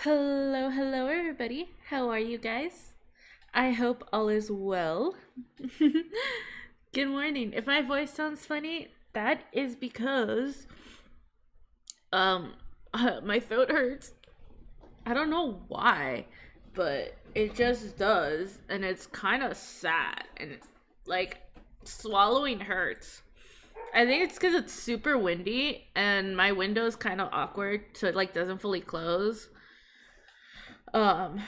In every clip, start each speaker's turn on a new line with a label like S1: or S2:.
S1: Hello, hello, everybody. How are you guys? I hope all is well. Good morning. If my voice sounds funny, that is because um my throat hurts. I don't know why, but it just does, and it's kind of sad, and like swallowing hurts. I think it's because it's super windy, and my window is kind of awkward, so it like doesn't fully close. Um,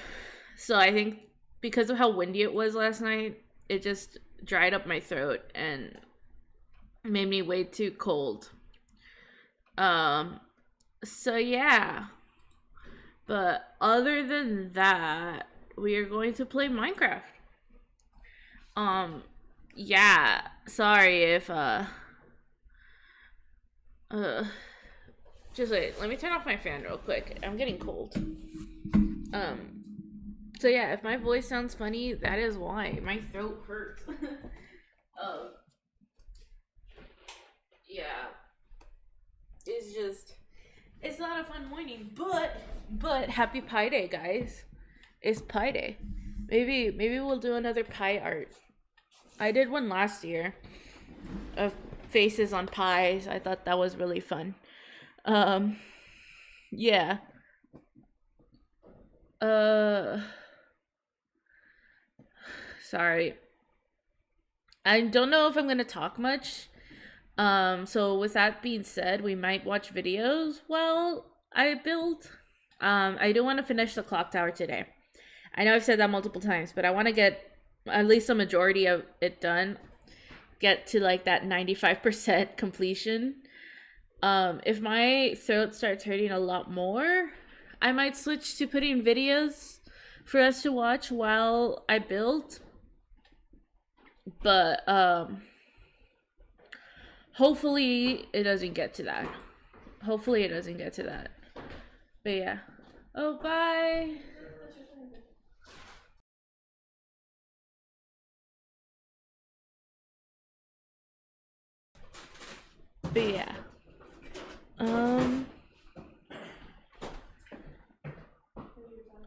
S1: so I think because of how windy it was last night, it just dried up my throat and made me way too cold. Um, so yeah. But other than that, we are going to play Minecraft. Um, yeah. Sorry if uh just wait, let me turn off my fan real quick. I'm getting cold. Um so yeah, if my voice sounds funny, that is why. My throat hurts. um yeah. It's not a fun morning, but happy Pi Day, guys. It's Pi Day. Maybe we'll do another pie art. I did one last year of faces on pies. I thought that was really fun. Um yeah. Uh Sorry. I don't know if I'm going to talk much. So with that being said, we might watch videos while I build. I do want to finish the clock tower today. I know I've said that multiple times, but I want to get at least a majority of it done. Get to like that 95% completion. If my throat starts hurting a lot more, I might switch to putting videos for us to watch while I build. But hopefully it doesn't get to that. Hopefully it doesn't get to that. But yeah. Oh, bye. But yeah. Um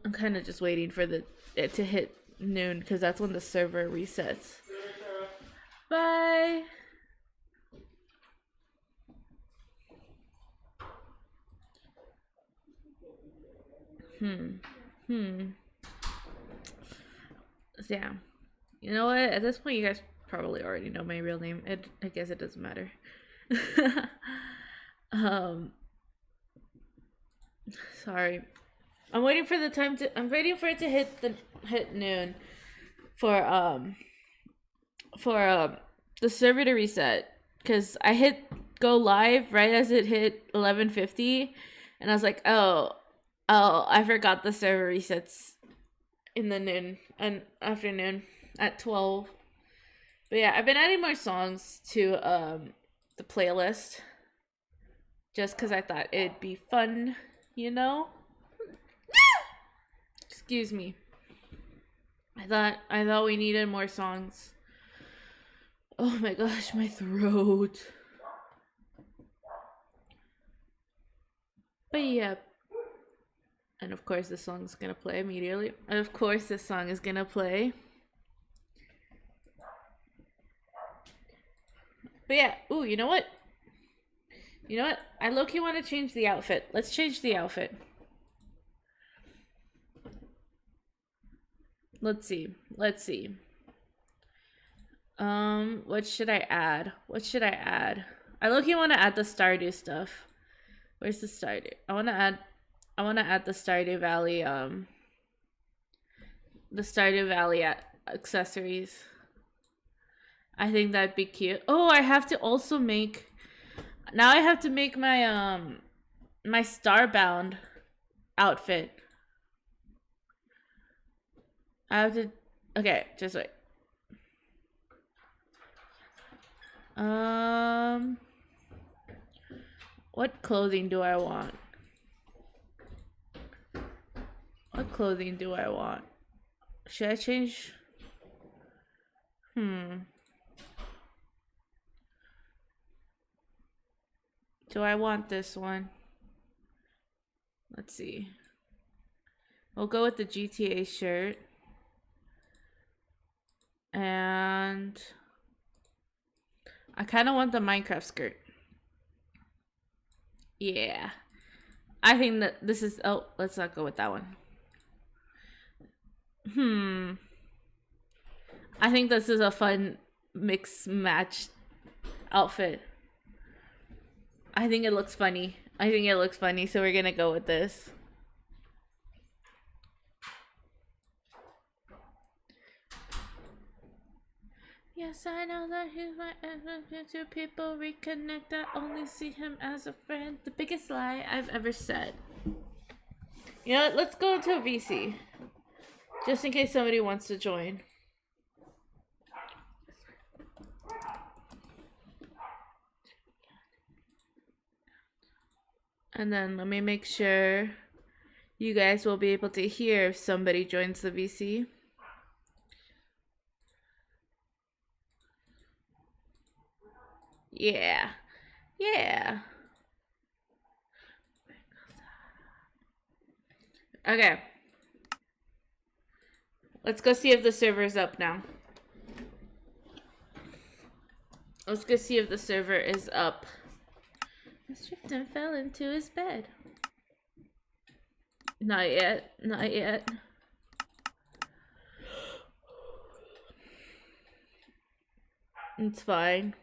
S1: I'm kind of just waiting for it to hit noon because that's when the server resets. Bye. Hmm. Hmm. So yeah. You know what? At this point, you guys probably already know my real name. I guess it doesn't matter. um. Sorry. I'm waiting for the time to. I'm waiting for it to hit noon for the server to reset because I hit go live right as it hit 11:50, and I was like, oh, I forgot the server resets in the noon and afternoon at 12. But yeah, I've been adding more songs to the playlist just because I thought it'd be fun, you know. Excuse me. I thought we needed more songs. Oh my gosh, my throat. But yeah. And of course, this song's gonna play immediately. And of course, this song is gonna play. But yeah, ooh, you know what? You know what? I low-key want to change the outfit. Let's change the outfit. Let's see. Let's see. What should I add? What should I add? I low-key want to add the Stardew stuff. Where's the Stardew? I want to add the Stardew Valley the Stardew Valley accessories. I think that'd be cute. Oh, I have to also make now I have to make my Starbound outfit. I have to okay, just wait. Um what clothing do I want? What clothing do I want? Should I change? Do I want this one? Let's see. We'll go with the GTA shirt. And I kind of want the Minecraft skirt. Yeah. I think that this is... Oh, let's not go with that one. I think this is a fun mix match outfit. I think it looks funny. So we're gonna go with this. Yes, I know that he's my two people reconnect. I only see him as a friend. The biggest lie I've ever said. You know what? Let's go into a VC. Just in case somebody wants to join. And then let me make sure you guys will be able to hear if somebody joins the VC. Yeah. Yeah. Okay. Let's go see if the server is up now. Let's go see if the server is up. Mr. Shifton fell into his bed. Not yet. Not yet. It's fine.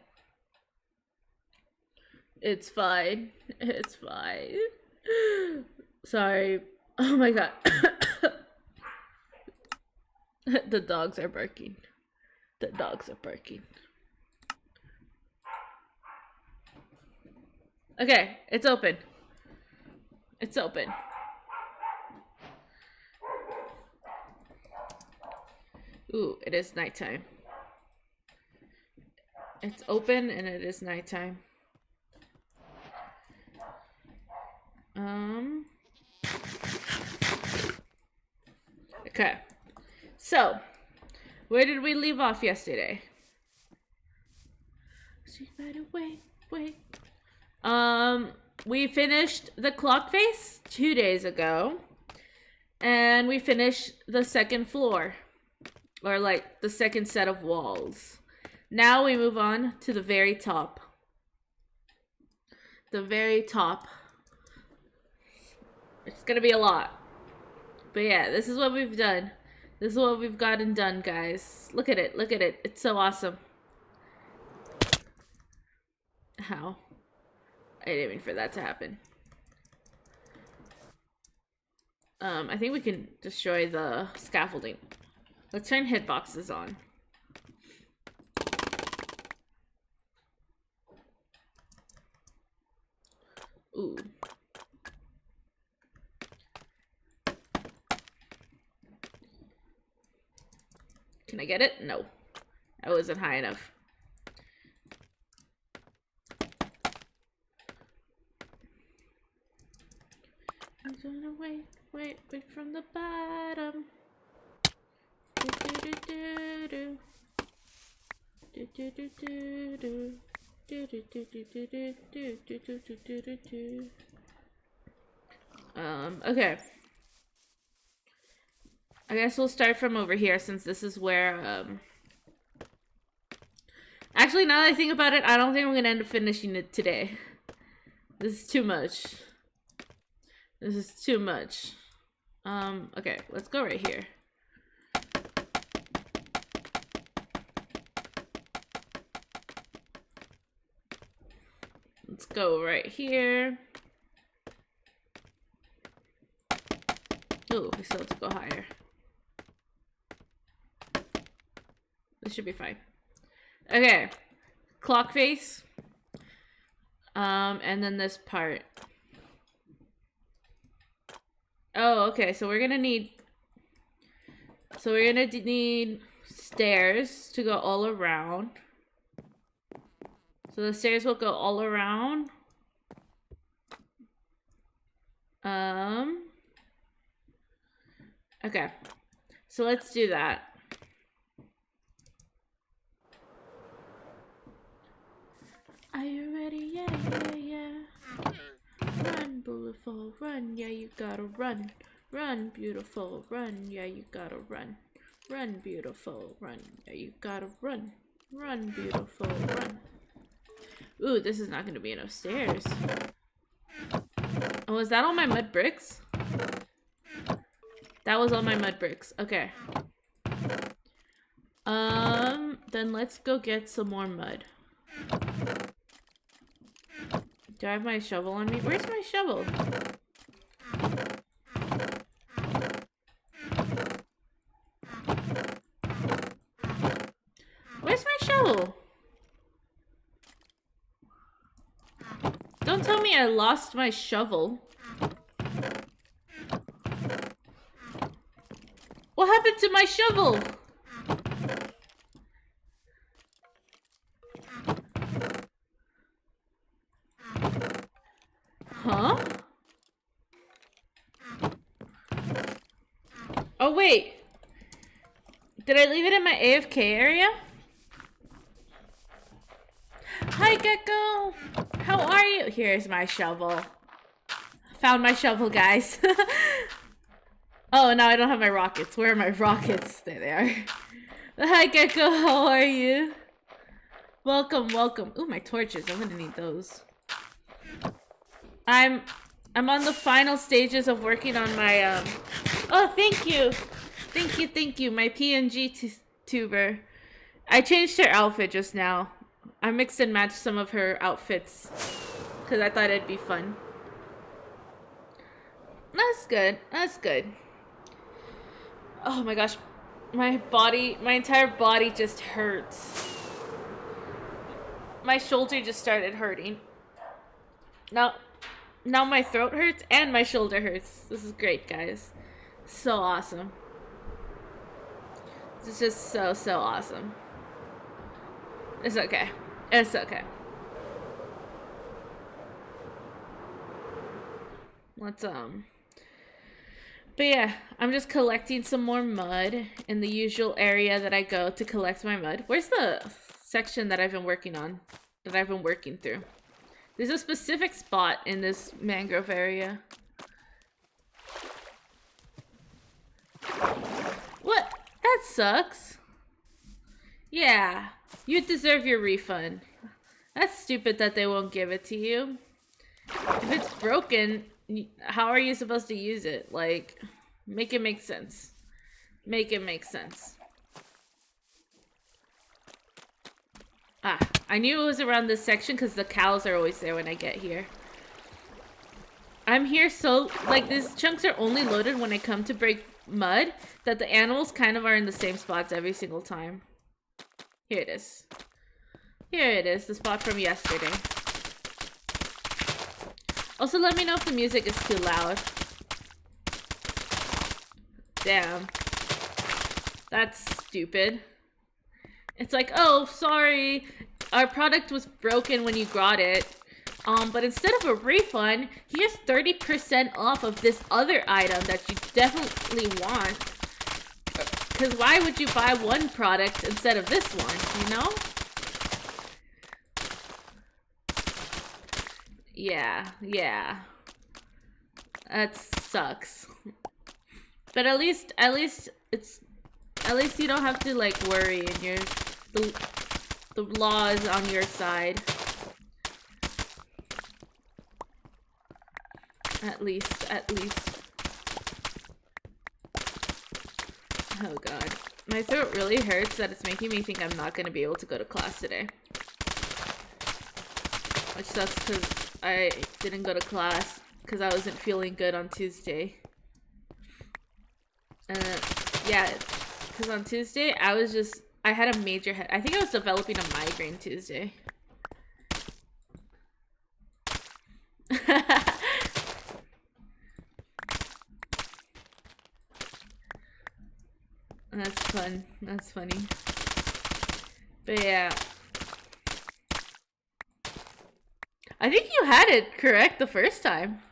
S1: It's fine. It's fine. Sorry. Oh my god. The dogs are barking. The dogs are barking. Okay, it's open. It's open. Ooh, it is nighttime. It's open and it is nighttime. Okay. So, where did we leave off yesterday? We finished the clock face 2 days ago. And we finished the second floor. Or like the second set of walls. Now we move on to the very top. The very top. It's gonna be a lot. But yeah, this is what we've done. This is what we've gotten done, guys. Look at it. Look at it. It's so awesome. How? I didn't mean for that to happen. I think we can destroy the scaffolding. Let's turn hitboxes on. Ooh. Can I get it? No. That wasn't high enough. I'm gonna wait from the bottom. Okay. I guess we'll start from over here since this is where, Actually, now that I think about it, I don't think I'm gonna end up finishing it today. This is too much. This is too much. Okay, let's go right here. Let's go right here. Oh, we still have to go higher. This should be fine. Okay. Clock face. And then this part. Oh, okay. So we're gonna need stairs to go all around. So the stairs will go all around. Okay. So let's do that. Are you ready? Yeah. Run, Boulevard, run. Yeah, you gotta run. Run, beautiful, run. Yeah, you gotta run. Run, beautiful, run. Yeah, you gotta run. Run, beautiful, run. Ooh, this is not gonna be enough stairs. Oh, is that all my mud bricks? That was all my mud bricks. Okay. Then let's go get some more mud. Do I have my shovel on me? Where's my shovel? Where's my shovel? Don't tell me I lost my shovel. What happened to my shovel? Huh? Oh, wait. Did I leave it in my AFK area? Hi, Gecko. How are you? Here's my shovel. Found my shovel, guys. Oh, now I don't have my rockets. Where are my rockets? There they are. Hi, Gecko. How are you? Welcome, welcome. Ooh, my torches. I'm gonna need those. I'm on the final stages of working on my Oh, thank you. Thank you. My PNG tuber. I changed her outfit just now. I mixed and matched some of her outfits because I thought it'd be fun. That's good. That's good. Oh my gosh. My entire body just hurts. My shoulder just started hurting. Now my throat hurts and my shoulder hurts. This is great, guys. So awesome. This is just so awesome. It's okay. It's okay. Let's But yeah, I'm just collecting some more mud in the usual area that I go to collect my mud. Where's the section that I've been working on? That I've been working through? There's a specific spot in this mangrove area. What? That sucks. Yeah, you deserve your refund. That's stupid that they won't give it to you. If it's broken, how are you supposed to use it? Like, make it make sense. Make it make sense. Ah, I knew it was around this section because the cows are always there when I get here. I'm here so, like, these chunks are only loaded when I come to break mud, that the animals kind of are in the same spots every single time. Here it is. Here it is, the spot from yesterday. Also, let me know if the music is too loud. Damn. That's stupid. It's like, oh, sorry, our product was broken when you got it. But instead of a refund, here's 30% off of this other item that you definitely want. Because why would you buy one product instead of this one, you know? Yeah. That sucks. But at least you don't have to like worry and the law is on your side. At least. Oh god. My throat really hurts that it's making me think I'm not gonna be able to go to class today. Which sucks because I didn't go to class because I wasn't feeling good on Tuesday. Yeah, because on Tuesday I had a major head. I think I was developing a migraine Tuesday. That's fun. That's funny. But yeah. I think you had it correct the first time.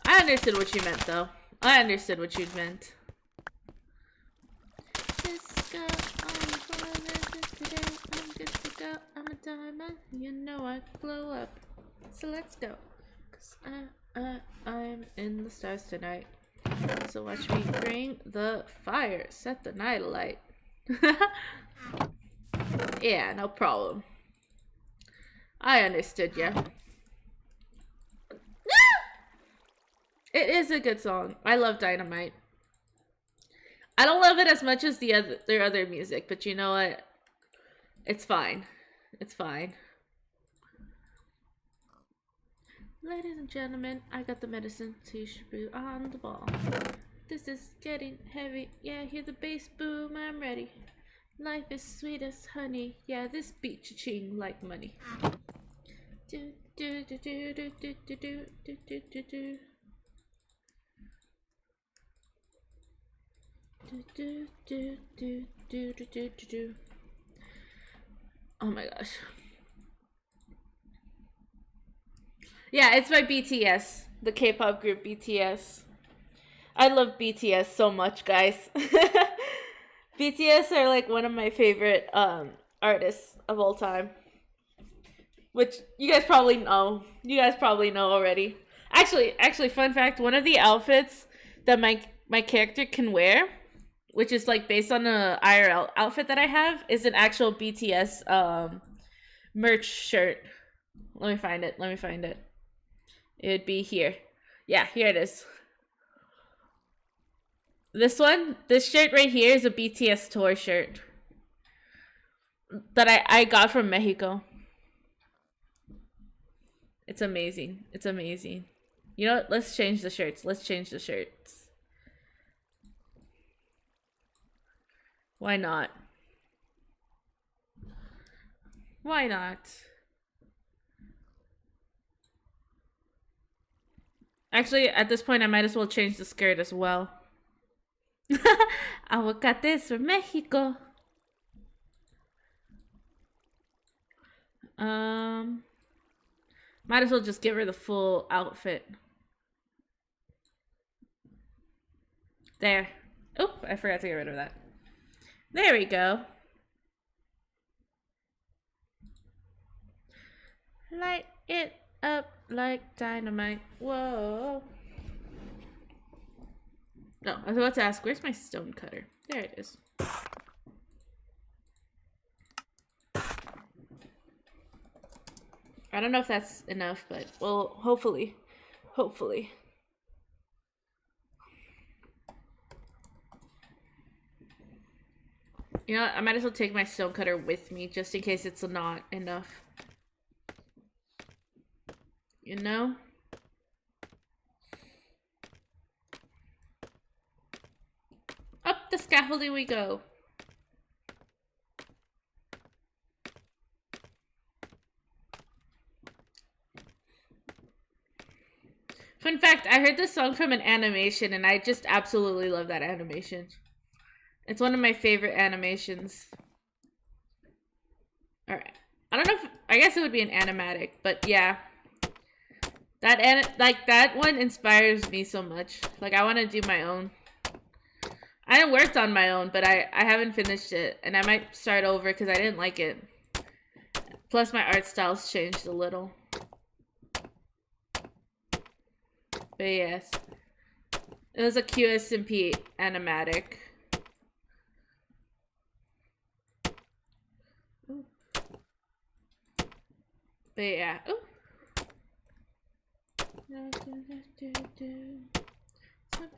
S1: I understood what you meant, though. I understood what you meant. I'm good to go. I'm a diamond. You know I glow up. So let's go. 'Cause I'm in the stars tonight. So watch me bring the fire, set the night alight. Yeah, no problem. I understood ya. It is a good song. I love Dynamite. I don't love it as much as their other music, but you know what? It's fine. It's fine. Ladies and gentlemen, I got the medicine to sprue on the ball. This is getting heavy. Yeah, hear the bass boom. I'm ready. Life is sweet as honey. Yeah, this beat cha-ching like money. Do do do do do do do do do do do. Do do do do do do do do. Oh my gosh. Yeah, it's by BTS, the K-pop group BTS. I love BTS so much, guys. BTS are like one of my favorite artists of all time. Which you guys probably know. You guys probably know already. Actually, fun fact, one of the outfits that my character can wear, which is like based on a IRL outfit that I have, is an actual BTS merch shirt. Let me find it. It'd be here. Yeah, here it is. This shirt right here is a BTS tour shirt that I got from Mexico. It's amazing. It's amazing. You know what? Let's change the shirts. Why not? Why not? Actually, at this point, I might as well change the skirt as well. Aguacates from Mexico. Might as well just give her the full outfit. There. Oop, I forgot to get rid of that. There we go. Light it up like dynamite. Whoa. No, I was about to ask, where's my stone cutter? There it is. I don't know if that's enough, but well, hopefully. You know what? I might as well take my stone cutter with me just in case it's not enough. You know? Up the scaffolding we go. Fun fact, I heard this song from an animation and I just absolutely love that animation. It's one of my favorite animations. Alright. I don't know if... I guess it would be an animatic, but yeah. That one inspires me so much. Like, I want to do my own. I haven't worked on my own, but I haven't finished it. And I might start over because I didn't like it. Plus, my art style's changed a little. But yes. It was a QSMP animatic. Ooh. But yeah. Ooh.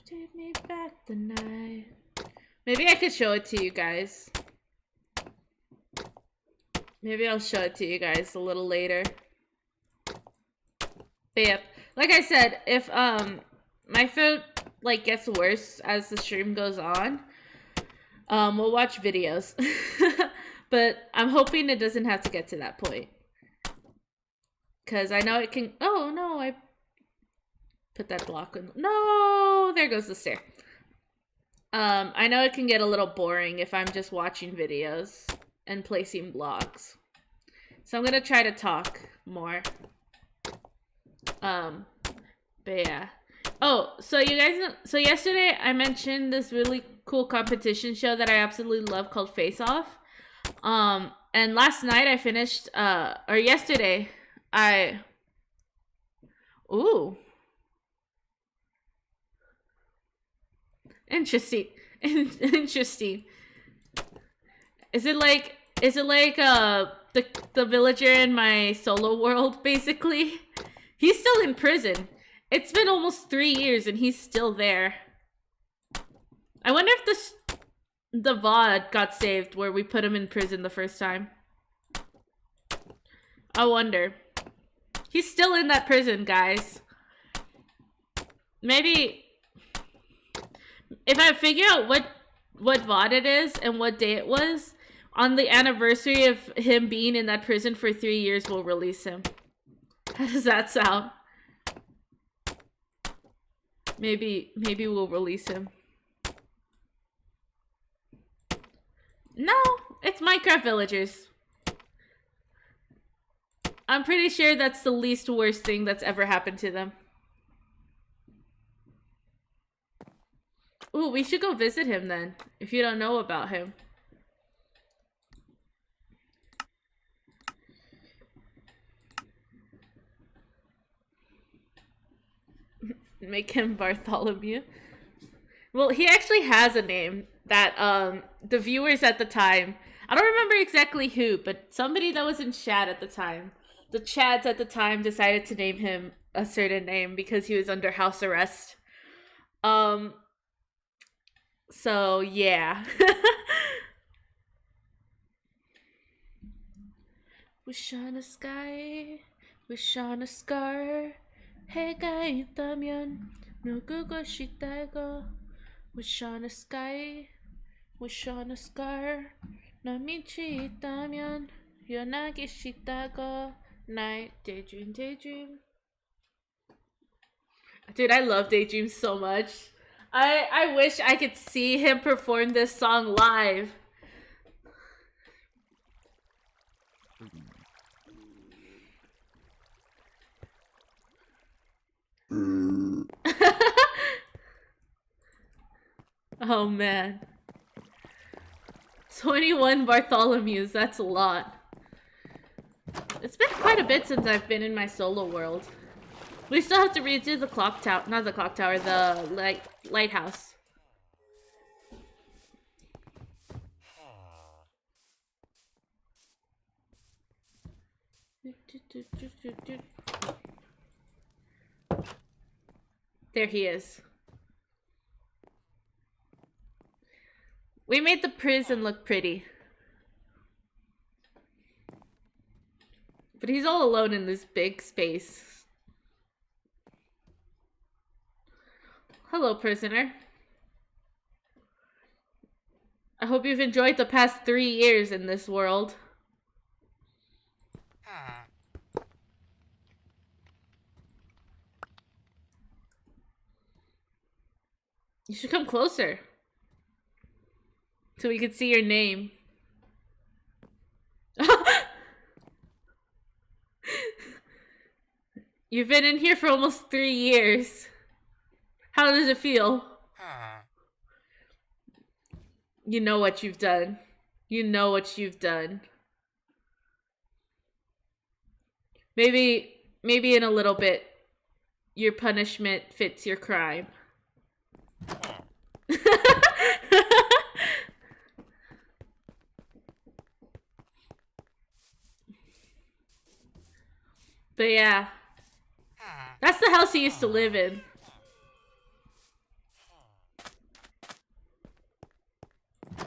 S1: Take me back the night. Maybe I could show it to you guys. Maybe I'll show it to you guys a little later. But yep. Like I said, if my throat like gets worse as the stream goes on, we'll watch videos. But I'm hoping it doesn't have to get to that point. Cause I know it can. Oh no, I put that block in. No, there goes the stair. I know it can get a little boring if I'm just watching videos and placing blocks. So I'm gonna try to talk more. But yeah. Oh, so you guys know, so yesterday I mentioned this really cool competition show that I absolutely love called Face Off. And last night I finished, or yesterday, Ooh. Interesting. Interesting. Is it like the villager in my solo world basically? He's still in prison. It's been almost 3 years and he's still there. I wonder if the VOD got saved where we put him in prison the first time. I wonder. He's still in that prison, guys. Maybe if I figure out what VOD it is and what day it was, on the anniversary of him being in that prison for 3 years, we'll release him. How does that sound? Maybe we'll release him. No, it's Minecraft Villagers. I'm pretty sure that's the least worst thing that's ever happened to them. Ooh, we should go visit him then, if you don't know about him. Make him Bartholomew. Well, he actually has a name that the viewers at the time, I don't remember exactly who, but somebody that was in chat at the time. The chads at the time decided to name him a certain name because he was under house arrest. So yeah. Wish on a sky, wish on a scar. 해가 있다면 누구고 싶다고. Wish on a sky, wish on a scar. 너 밑이 있다면 연하기 싶다고. Night, daydream, daydream. Dude, I love Daydream so much. I wish I could see him perform this song live. Oh man. 21 Bartholomews, that's a lot. It's been quite a bit since I've been in my solo world. We still have to redo the clock tower, not the clock tower, the lighthouse. There he is. We made the prison look pretty. But he's all alone in this big space. Hello, prisoner. I hope you've enjoyed the past 3 years in this world. You should come closer. So we could see your name. You've been in here for almost 3 years. How does it feel? You know what you've done. You know what you've done. Maybe in a little bit, your punishment fits your crime. But yeah, that's the house he used to live in.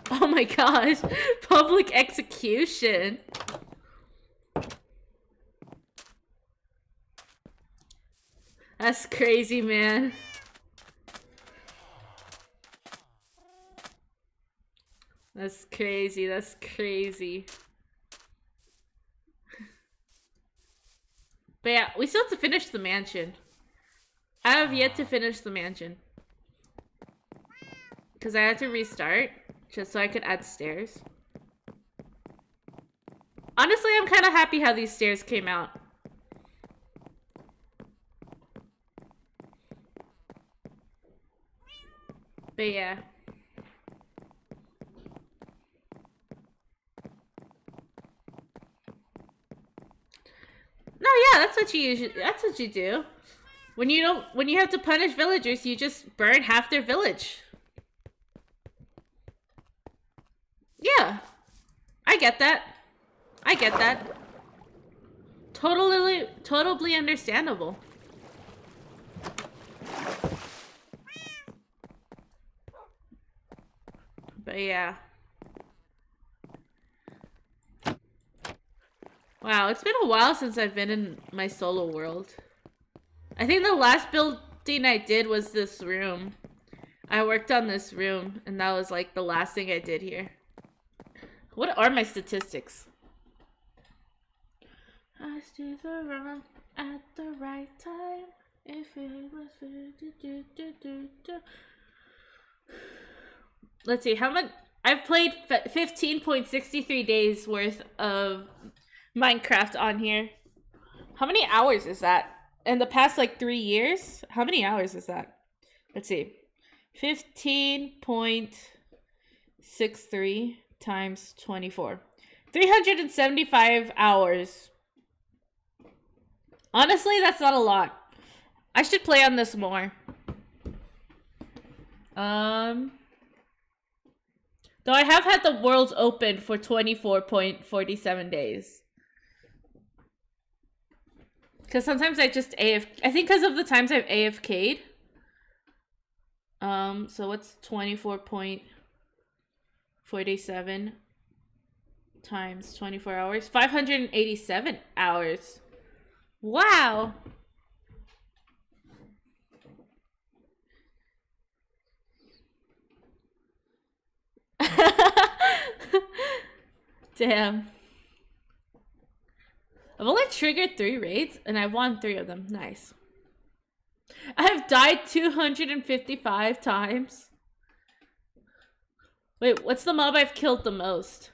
S1: Oh my gosh, public execution. That's crazy, man. That's crazy, that's crazy. But yeah, we still have to finish the mansion. I have yet to finish the mansion. Because I had to restart, just so I could add stairs. Honestly, I'm kind of happy how these stairs came out. But yeah. No, yeah, that's what you do. when you have to punish villagers, you just burn half their village. Yeah. I get that. I get that. Totally understandable. But yeah. Wow, it's been a while since I've been in my solo world. I think the last building I did was this room. I worked on this room, and that was like the last thing I did here. What are my statistics? I steer the wrong at the right time. If it was let's see, how much I've played 15.63 days worth of Minecraft on here. How many hours is that? In the past like 3 years? How many hours is that? Let's see. 15.63 times 24. 375 hours. Honestly, that's not a lot. I should play on this more. Though I have had the world open for 24.47 days. Because sometimes I just I think because of the times I've AFK'd. So what's 24.47 times 24 hours? 587 hours. Wow. Damn. I've only triggered 3 raids and I've won 3 of them. Nice. I have died 255 times. Wait, what's the mob I've killed the most?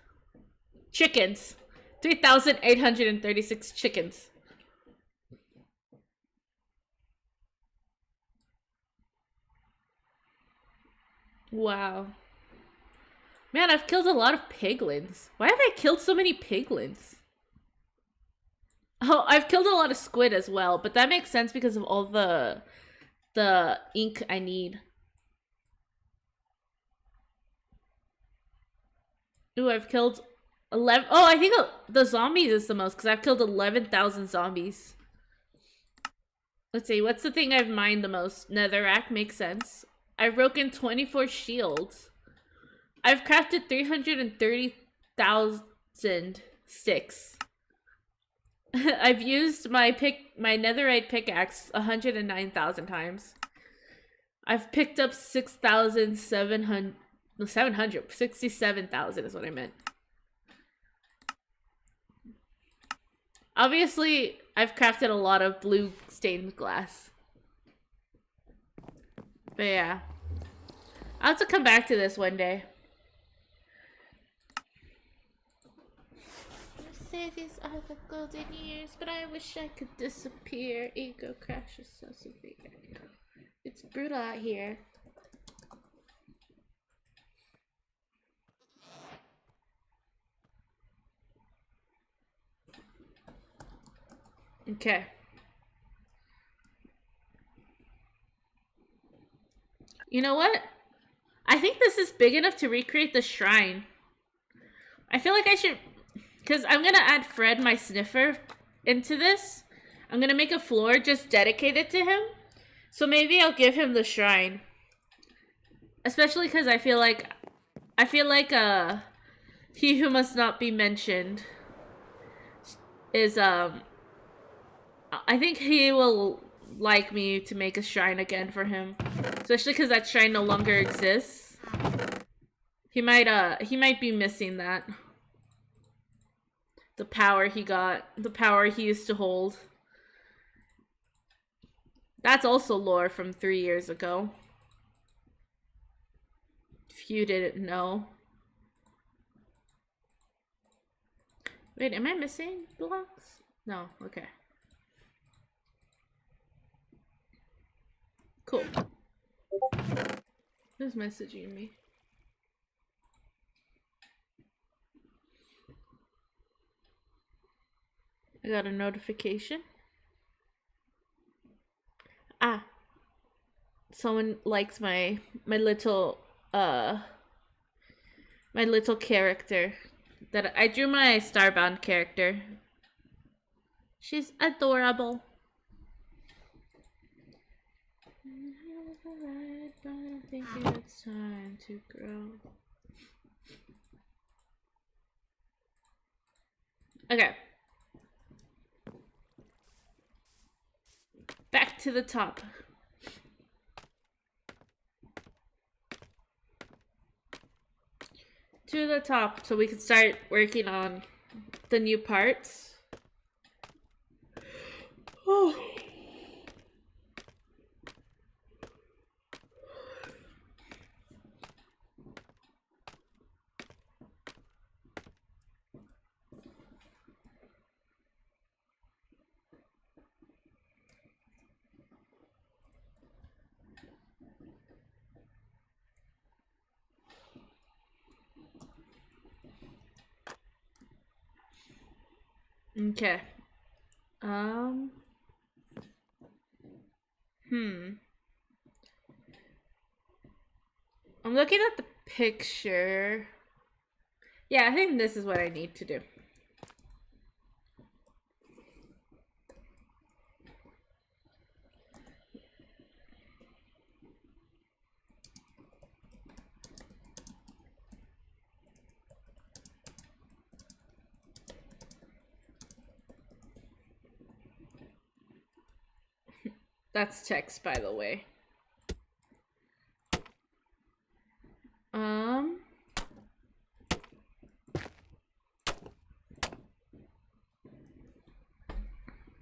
S1: Chickens. 3,836 chickens. Wow. Man, I've killed a lot of piglins. Why have I killed so many piglins? Oh, I've killed a lot of squid as well, but that makes sense because of all the ink I need. Ooh, I've killed 11. Oh, I think the zombies is the most because I've killed 11,000 zombies. Let's see, what's the thing I've mined the most? Netherrack makes sense. I've broken 24 shields. I've crafted 330,000 sticks. I've used my netherite pickaxe 109,000 times. I've picked up 6,700. 67,000 is what I meant. Obviously, I've crafted a lot of blue stained glass. But yeah. I'll have to come back to this one day. Say these are the golden years, but I wish I could disappear. Ego crashes so severe. It's brutal out here. Okay. You know what? I think this is big enough to recreate the shrine. I feel like I should... Because I'm going to add Fred, my sniffer, into this. I'm going to make a floor just dedicated to him. So maybe I'll give him the shrine. Especially because I feel like... He who must not be mentioned is, I think he will like me to make a shrine again for him. Especially because that shrine no longer exists. He might be missing that. The power he got. The power he used to hold. That's also lore from 3 years ago. If you didn't know. Wait, am I missing blocks? No, okay. Cool. Who's messaging me? I got a notification. someone likes my little uh my little character that I drew, my Starbound character. She's adorable. But I think it's time to grow. Okay. Back to the top. To the top so we can start working on the new parts. Oh. Okay. I'm looking at the picture. Yeah, I think this is what I need to do. That's text, by the way.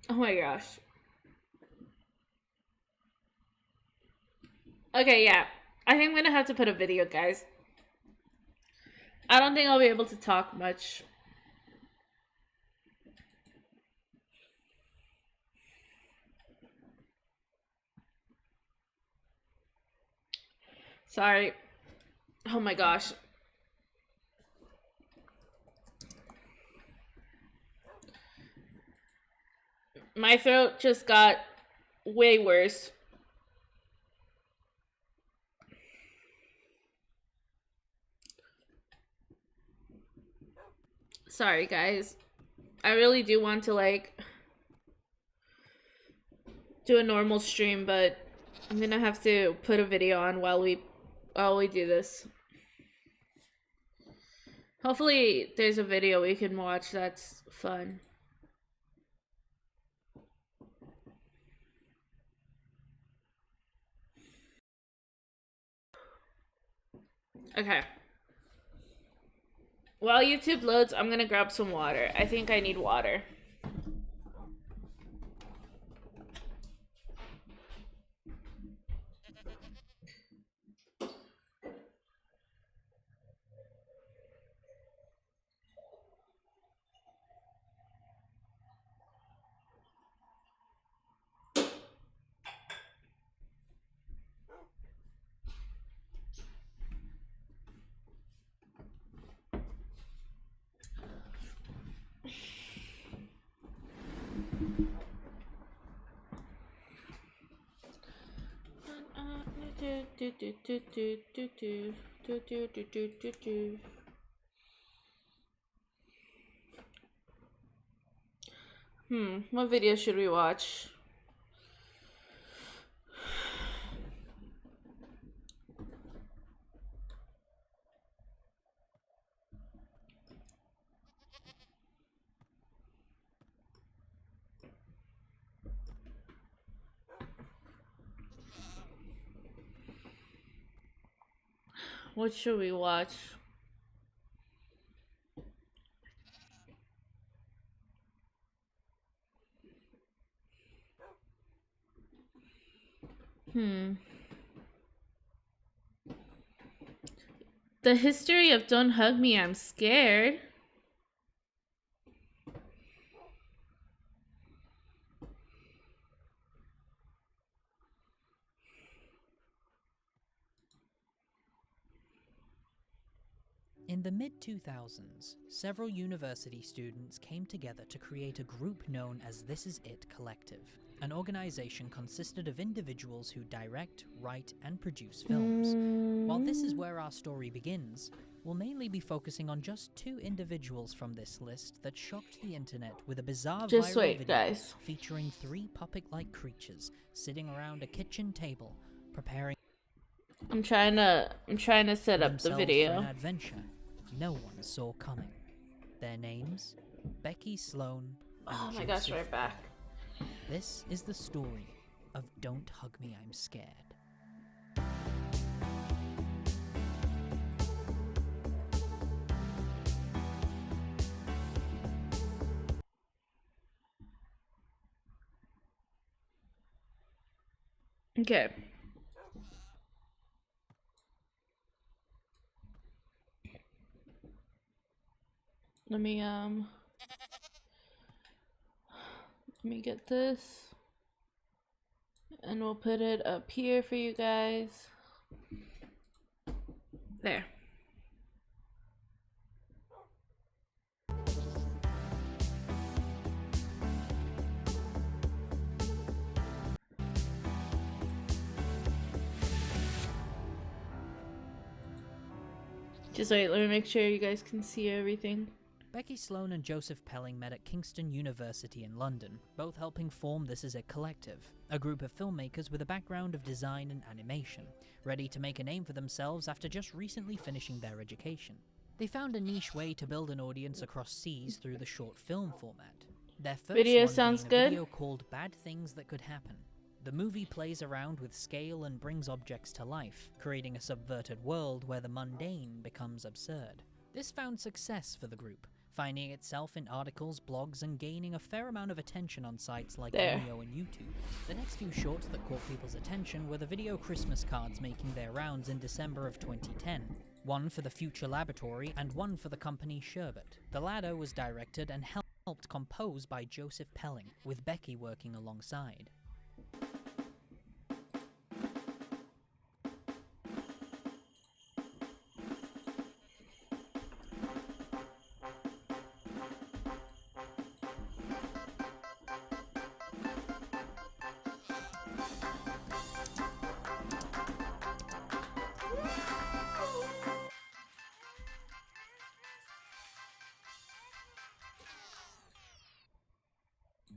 S1: Oh my gosh. Okay, yeah. I think I'm gonna have to put a video, guys. I don't think I'll be able to talk much. Sorry. Oh my gosh. My throat just got way worse. Sorry, guys. I really do want to, like, do a normal stream, but I'm gonna have to put a video on while we do this. Hopefully there's a video we can watch that's fun. Okay. While YouTube loads, I'm gonna grab some water. I think I need water. What video should we watch? What should we watch? The history of Don't Hug Me, I'm Scared.
S2: In the mid-2000s, several university students came together to create a group known as This Is It Collective. An organization consisted of individuals who direct, write, and produce films. While this is where our story begins, we'll mainly be focusing on just 2 individuals from this list that shocked the internet with a bizarre
S1: Just
S2: viral
S1: wait,
S2: video
S1: guys.
S2: featuring 3 puppet-like creatures sitting around a kitchen table, preparing
S1: I'm trying to set up the
S2: themselves for an
S1: video.
S2: adventure no one saw coming. Their names? Becky Sloan and
S1: Oh my gosh,
S2: Joseph
S1: right back.
S2: Pelling. This is the story of Don't Hug Me, I'm Scared.
S1: Okay. Let me get this. And we'll put it up here for you guys. There. Just wait, let me make sure you guys can see everything.
S2: Becky Sloan and Joseph Pelling met at Kingston University in London, both helping form This Is It Collective, a group of filmmakers with a background of design and animation, ready to make a name for themselves after just recently finishing their education. They found a niche way to build an audience across seas through the short film format. Their first
S1: Video
S2: one
S1: sounds
S2: being a
S1: good.
S2: video called Bad Things That Could Happen. The movie plays around with scale and brings objects to life, creating a subverted world where the mundane becomes absurd. This found success for the group, finding itself in articles, blogs, and gaining a fair amount of attention on sites like Vimeo and YouTube. The next few shorts that caught people's attention were the video Christmas cards making their rounds in December of 2010. One for the Future Laboratory and one for the company Sherbet. The latter was directed and helped compose by Joseph Pelling, with Becky working alongside.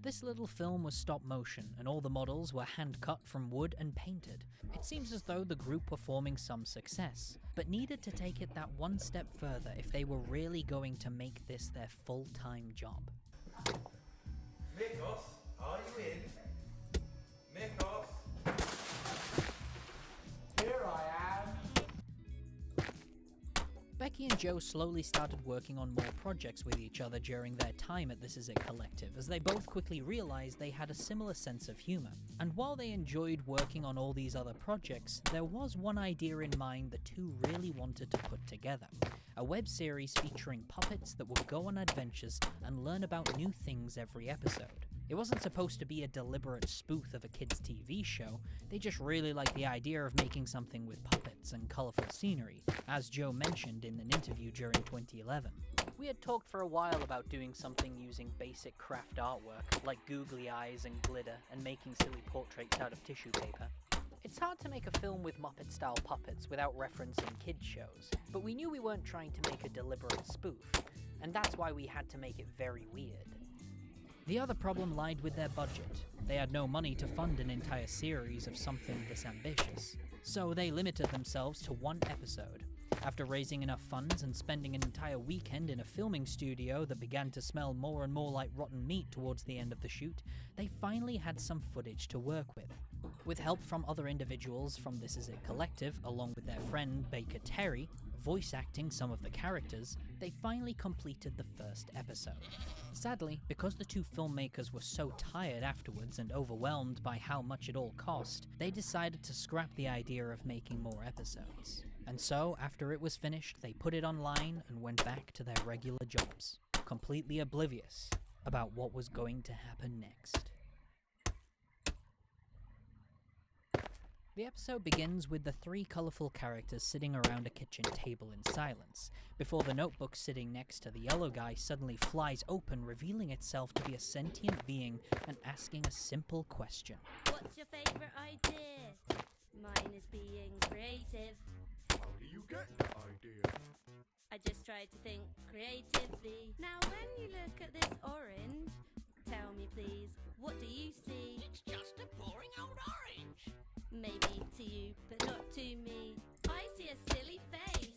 S2: This little film was stop motion, and all the models were hand cut from wood and painted. It seems as though the group were forming some success, but needed to take it that one step further if they were really going to make this their full-time job.
S3: Mikos, are you in? Mikos? Here I am.
S2: Becky and Joe slowly started working on more projects with each other during their time at This Is It Collective, as they both quickly realized they had a similar sense of humor. And while they enjoyed working on all these other projects, there was one idea in mind the two really wanted to put together. A web series featuring puppets that would go on adventures and learn about new things every episode. It wasn't supposed to be a deliberate spoof of a kids' TV show, they just really liked the idea of making something with puppets and colourful scenery, as Joe mentioned in an interview during 2011. We had talked for a while about doing something using basic craft artwork, like googly eyes and glitter, and making silly portraits out of tissue paper. It's hard to make a film with Muppet-style puppets without referencing kids' shows, but we knew we weren't trying to make a deliberate spoof, and that's why we had to make it very weird. The other problem lied with their budget. They had no money to fund an entire series of something this ambitious, so they limited themselves to one episode. After raising enough funds and spending an entire weekend in a filming studio that began to smell more and more like rotten meat towards the end of the shoot, they finally had some footage to work with. With help from other individuals from This Is It Collective, along with their friend Baker Terry, voice acting some of the characters, they finally completed the first episode. Sadly, because the two filmmakers were so tired afterwards and overwhelmed by how much it all cost, they decided to scrap the idea of making more episodes. And so, after it was finished, they put it online and went back to their regular jobs, completely oblivious about what was going to happen next. The episode begins with the three colourful characters sitting around a kitchen table in silence, before the notebook sitting next to the yellow guy suddenly flies open, revealing itself to be a sentient being and asking a simple question.
S4: What's your favourite idea? Mine is being creative.
S3: How do you get that idea?
S4: I just tried to think creatively. Now when you look at this orange, tell me please, what do you see?
S5: It's just a boring old orange.
S4: Maybe to you, but not to me. I see a silly face,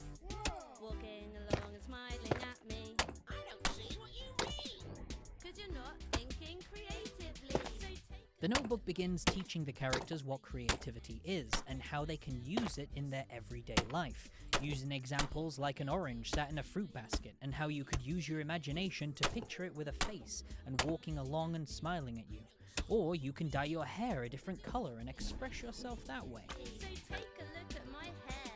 S4: walking along and smiling at me.
S5: I don't see what you mean.
S4: Cause you're not thinking creatively. So take
S2: The notebook begins teaching the characters what creativity is and how they can use it in their everyday life, using examples like an orange sat in a fruit basket and how you could use your imagination to picture it with a face and walking along and smiling at you. Or you can dye your hair a different colour and express yourself that way.
S4: So take a look at my hair.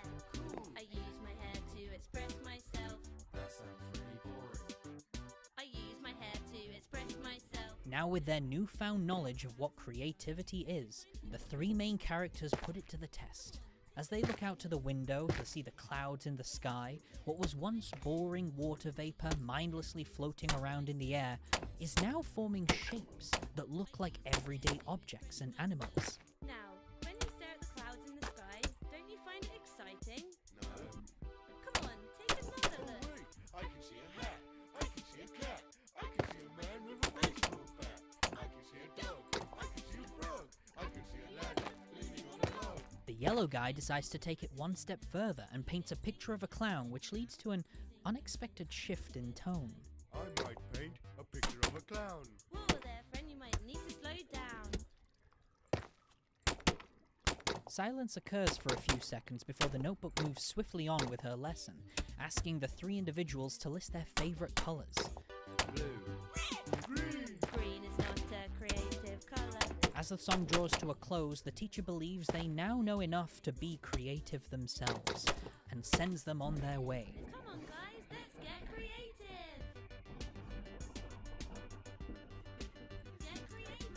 S4: I use my hair to express myself.
S3: That sounds really boring.
S4: I use my hair to express myself.
S2: Now with their newfound knowledge of what creativity is, the three main characters put it to the test. As they look out to the window to see the clouds in the sky, what was once boring water vapour mindlessly floating around in the air is now forming shapes that look like everyday objects and animals.
S4: Now, when you stare at the clouds in the sky, don't you find it exciting?
S3: No.
S4: Come on, take another look.
S3: Wait, I can see a hat. I can see a cat. I can see a man with a baseball bat. I can see a dog. I can see a frog. I can see a lad leaning on a log.
S2: The yellow guy decides to take it one step further and paints a picture of a clown, which leads to an unexpected shift in tone.
S3: I might paint a picture of a clown.
S4: Whoa there, friend, you might need to slow down.
S2: Silence occurs for a few seconds before the notebook moves swiftly on with her lesson, asking the three individuals to list their favourite colours.
S3: Blue. Green.
S4: Green is not a creative colour.
S2: As the song draws to a close, the teacher believes they now know enough to be creative themselves, and sends them on their way.
S4: Come on guys, let's get creative. Get creative.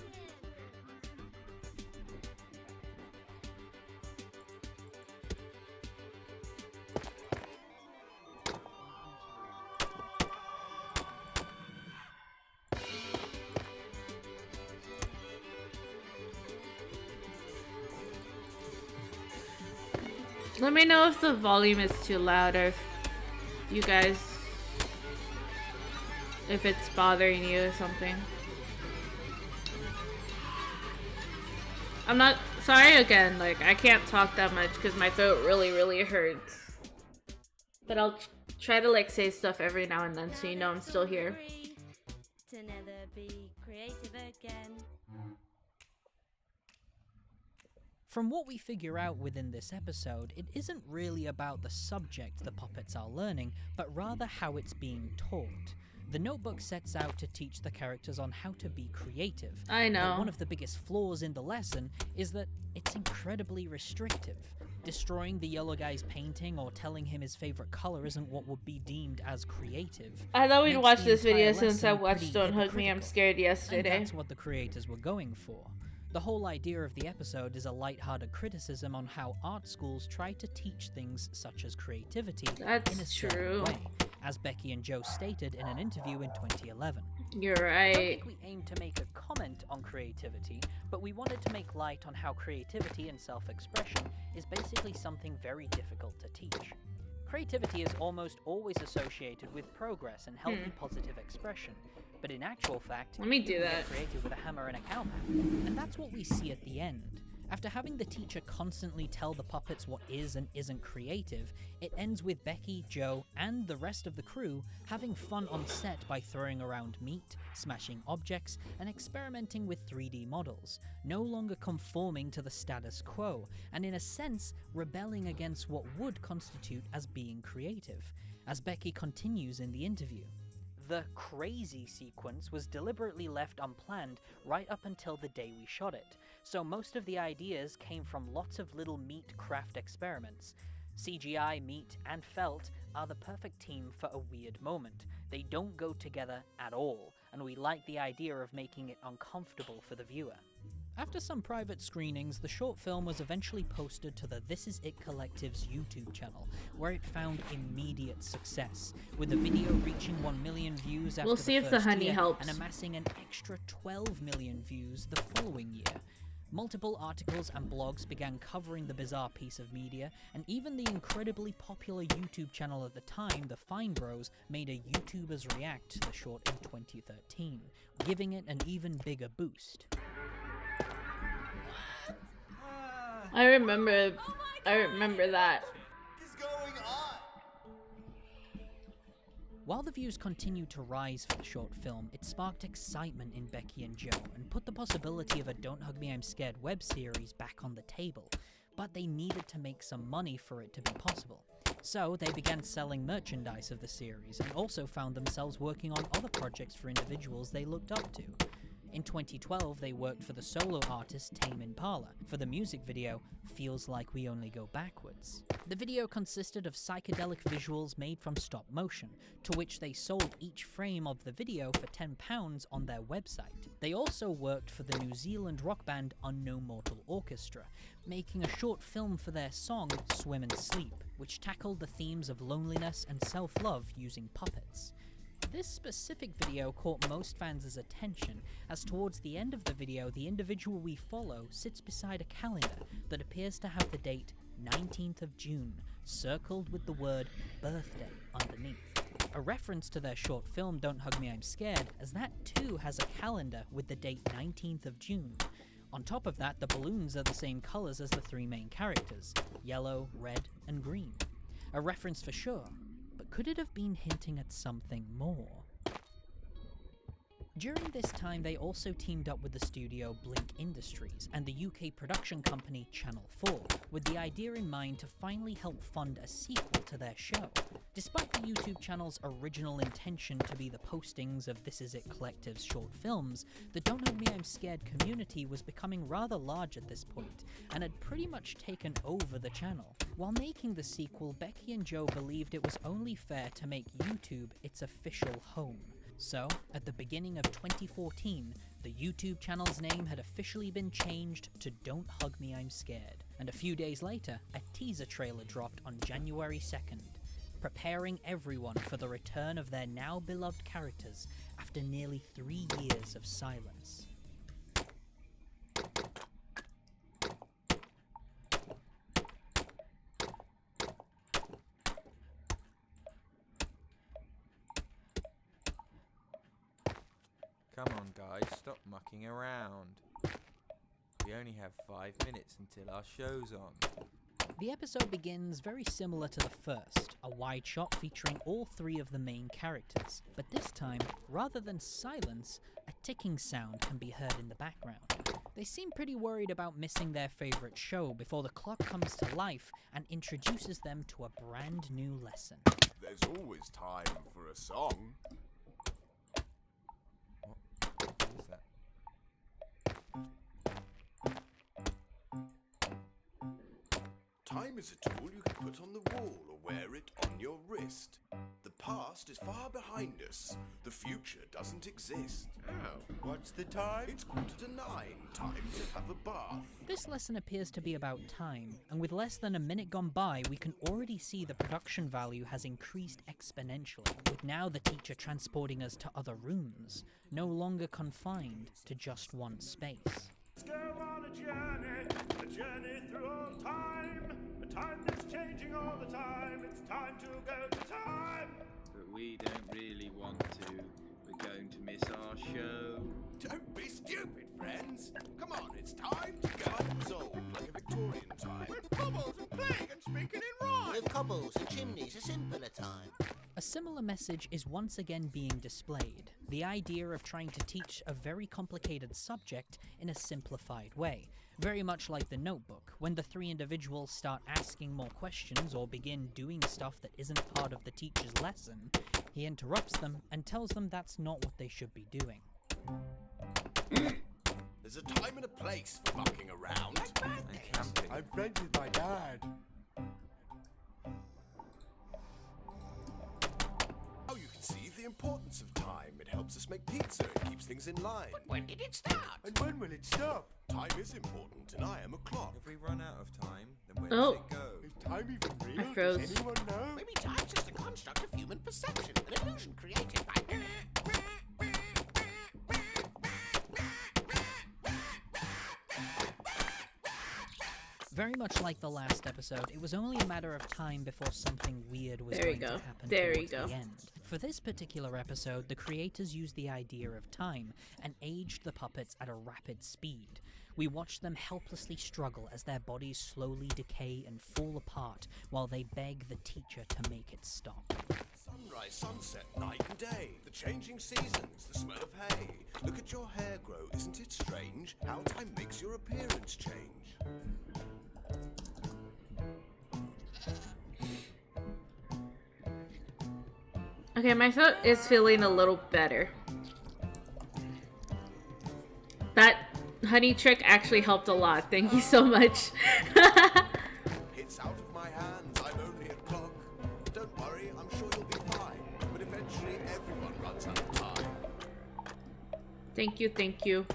S1: Let me know if the volume is too loud or if you guys, if it's bothering you or something. I'm not sorry again, like I can't talk that much because my throat really hurts. But I'll try to like say stuff every now and then so you know I'm still here.
S4: Agree to never be creative again.
S2: From what we figure out within this episode, it isn't really about the subject the puppets are learning, but rather how it's being taught. The notebook sets out to teach the characters on how to be creative.
S1: I know.
S2: But one of the biggest flaws in the lesson is that it's incredibly restrictive. Destroying the yellow guy's painting or telling him his favorite color isn't what would be deemed as creative.
S1: I thought we'd
S2: Makes
S1: watch
S2: the
S1: this video
S2: entire
S1: since I
S2: lesson
S1: watched
S2: pretty
S1: Don't Hug Me, I'm
S2: hypocritical.
S1: Scared
S2: And
S1: yesterday.
S2: that's what the creators were going for. The whole idea of the episode is a light-hearted criticism on how art schools try to teach things such as creativity
S1: That's
S2: in a certain
S1: true.
S2: way, as Becky and Joe stated in an interview in 2011.
S1: You're
S2: I don't
S1: right.
S2: think we aimed to make a comment on creativity, but we wanted to make light on how creativity and self-expression is basically something very difficult to teach. Creativity is almost always associated with progress and healthy positive expression, but in actual fact,
S1: Let me do
S2: you can
S1: that.
S2: get creative with a hammer and a cowmat. And that's what we see at the end. After having the teacher constantly tell the puppets what is and isn't creative, it ends with Becky, Joe, and the rest of the crew having fun on set by throwing around meat, smashing objects, and experimenting with 3D models, no longer conforming to the status quo, and in a sense, rebelling against what would constitute as being creative, as Becky continues in the interview. The crazy sequence was deliberately left unplanned right up until the day we shot it, so most of the ideas came from lots of little meat craft experiments. CGI, meat, and felt are the perfect team for a weird moment. They don't go together at all, and we like the idea of making it uncomfortable for the viewer. After some private screenings, the short film was eventually posted to the This Is It Collective's YouTube channel, where it found immediate success, with the video reaching 1 million views after
S1: We'll see
S2: the
S1: if the
S2: first
S1: honey
S2: year
S1: helps.
S2: and amassing an extra 12 million views the following year. Multiple articles and blogs began covering the bizarre piece of media, and even the incredibly popular YouTube channel at the time, The Fine Bros, made a YouTubers React to the short in 2013, giving it an even bigger boost.
S1: I remember that.
S3: What's going on?
S2: While the views continued to rise for the short film, it sparked excitement in Becky and Joe and put the possibility of a Don't Hug Me I'm Scared web series back on the table, but they needed to make some money for it to be possible. So they began selling merchandise of the series and also found themselves working on other projects for individuals they looked up to. In 2012, they worked for the solo artist Tame Impala for the music video Feels Like We Only Go Backwards. The video consisted of psychedelic visuals made from stop motion, to which they sold each frame of the video for £10 on their website. They also worked for the New Zealand rock band Unknown Mortal Orchestra, making a short film for their song Swim and Sleep, which tackled the themes of loneliness and self-love using puppets. This specific video caught most fans' attention, as towards the end of the video, the individual we follow sits beside a calendar that appears to have the date 19th of June, circled with the word birthday underneath. A reference to their short film Don't Hug Me I'm Scared, as that too has a calendar with the date 19th of June. On top of that, the balloons are the same colours as the three main characters, yellow, red, and green. A reference for sure. But could it have been hinting at something more? During this time, they also teamed up with the studio Blink Industries and the UK production company Channel 4, with the idea in mind to finally help fund a sequel to their show. Despite the YouTube channel's original intention to be the postings of This Is It Collective's short films, the Don't Hug Me I'm Scared community was becoming rather large at this point, and had pretty much taken over the channel. While making the sequel, Becky and Joe believed it was only fair to make YouTube its official home. So, at the beginning of 2014, the YouTube channel's name had officially been changed to Don't Hug Me I'm Scared, and a few days later, a teaser trailer dropped on January 2nd, preparing everyone for the return of their now beloved characters after nearly 3 years of silence.
S6: Come on guys, stop mucking around. We only have 5 minutes until our show's on.
S2: The episode begins very similar to the first, a wide shot featuring all 3 of the main characters, but this time, rather than silence, a ticking sound can be heard in the background. They seem pretty worried about missing their favourite show before the clock comes to life and introduces them to a brand new lesson.
S3: There's always time for a song.
S6: What is that?
S3: Time is a tool you can put on the wall or wear it on your wrist. The past is far behind us. The future doesn't exist. Oh, what's the time? It's 9:15. Time to have a bath.
S2: This lesson appears to be about time, and with less than a minute gone by, we can already see the production value has increased exponentially, with now the teacher transporting us to other rooms, no longer confined to just one space.
S7: Let's go on a journey through all time. A time that's changing all the time. It's time to go to time.
S8: But we don't really want to. We're going to miss our show.
S3: Don't be stupid, friends. Come on, it's time to go. Time's old, like a Victorian time. With bubbles and playing and speaking in rhyme.
S5: With cobbles and chimneys, a simpler time.
S2: A similar message is once again being displayed, the idea of trying to teach a very complicated subject in a simplified way, very much like The Notebook, when the 3 individuals start asking more questions or begin doing stuff that isn't part of the teacher's lesson, he interrupts them and tells them that's not what they should be doing.
S3: There's a time and a place for mucking around.
S6: And camping.
S3: I'm friends with my dad. Now you can see the importance of time. It It helps us make pizza. It keeps things in line.
S5: But when did it start?
S3: And when will it stop? Time is important, and I am a clock.
S6: If we run out of time, then where
S1: Oh.
S6: does it go?
S3: Is time even real?
S1: I froze.
S3: Does anyone know?
S5: Maybe time's just a construct of human perception, an illusion created by...
S2: Very much like the last episode, it was only a matter of time before something weird was
S1: There you
S2: going
S1: go.
S2: to happen
S1: There you
S2: towards
S1: go.
S2: the end. For this particular episode, the creators used the idea of time and aged the puppets at a rapid speed. We watched them helplessly struggle as their bodies slowly decay and fall apart while they beg the teacher to make it stop.
S3: Sunrise, sunset, night and day. The changing seasons, the smell of hay. Look at your hair grow, isn't it strange? How time makes your appearance change.
S1: Okay, my throat is feeling a little better. That honey trick actually helped a lot. Thank you so much.
S3: It's out of my hands, I'm only a clock. Don't worry, I'm sure you'll be fine. But eventually everyone runs out of time.
S1: Thank you, thank you.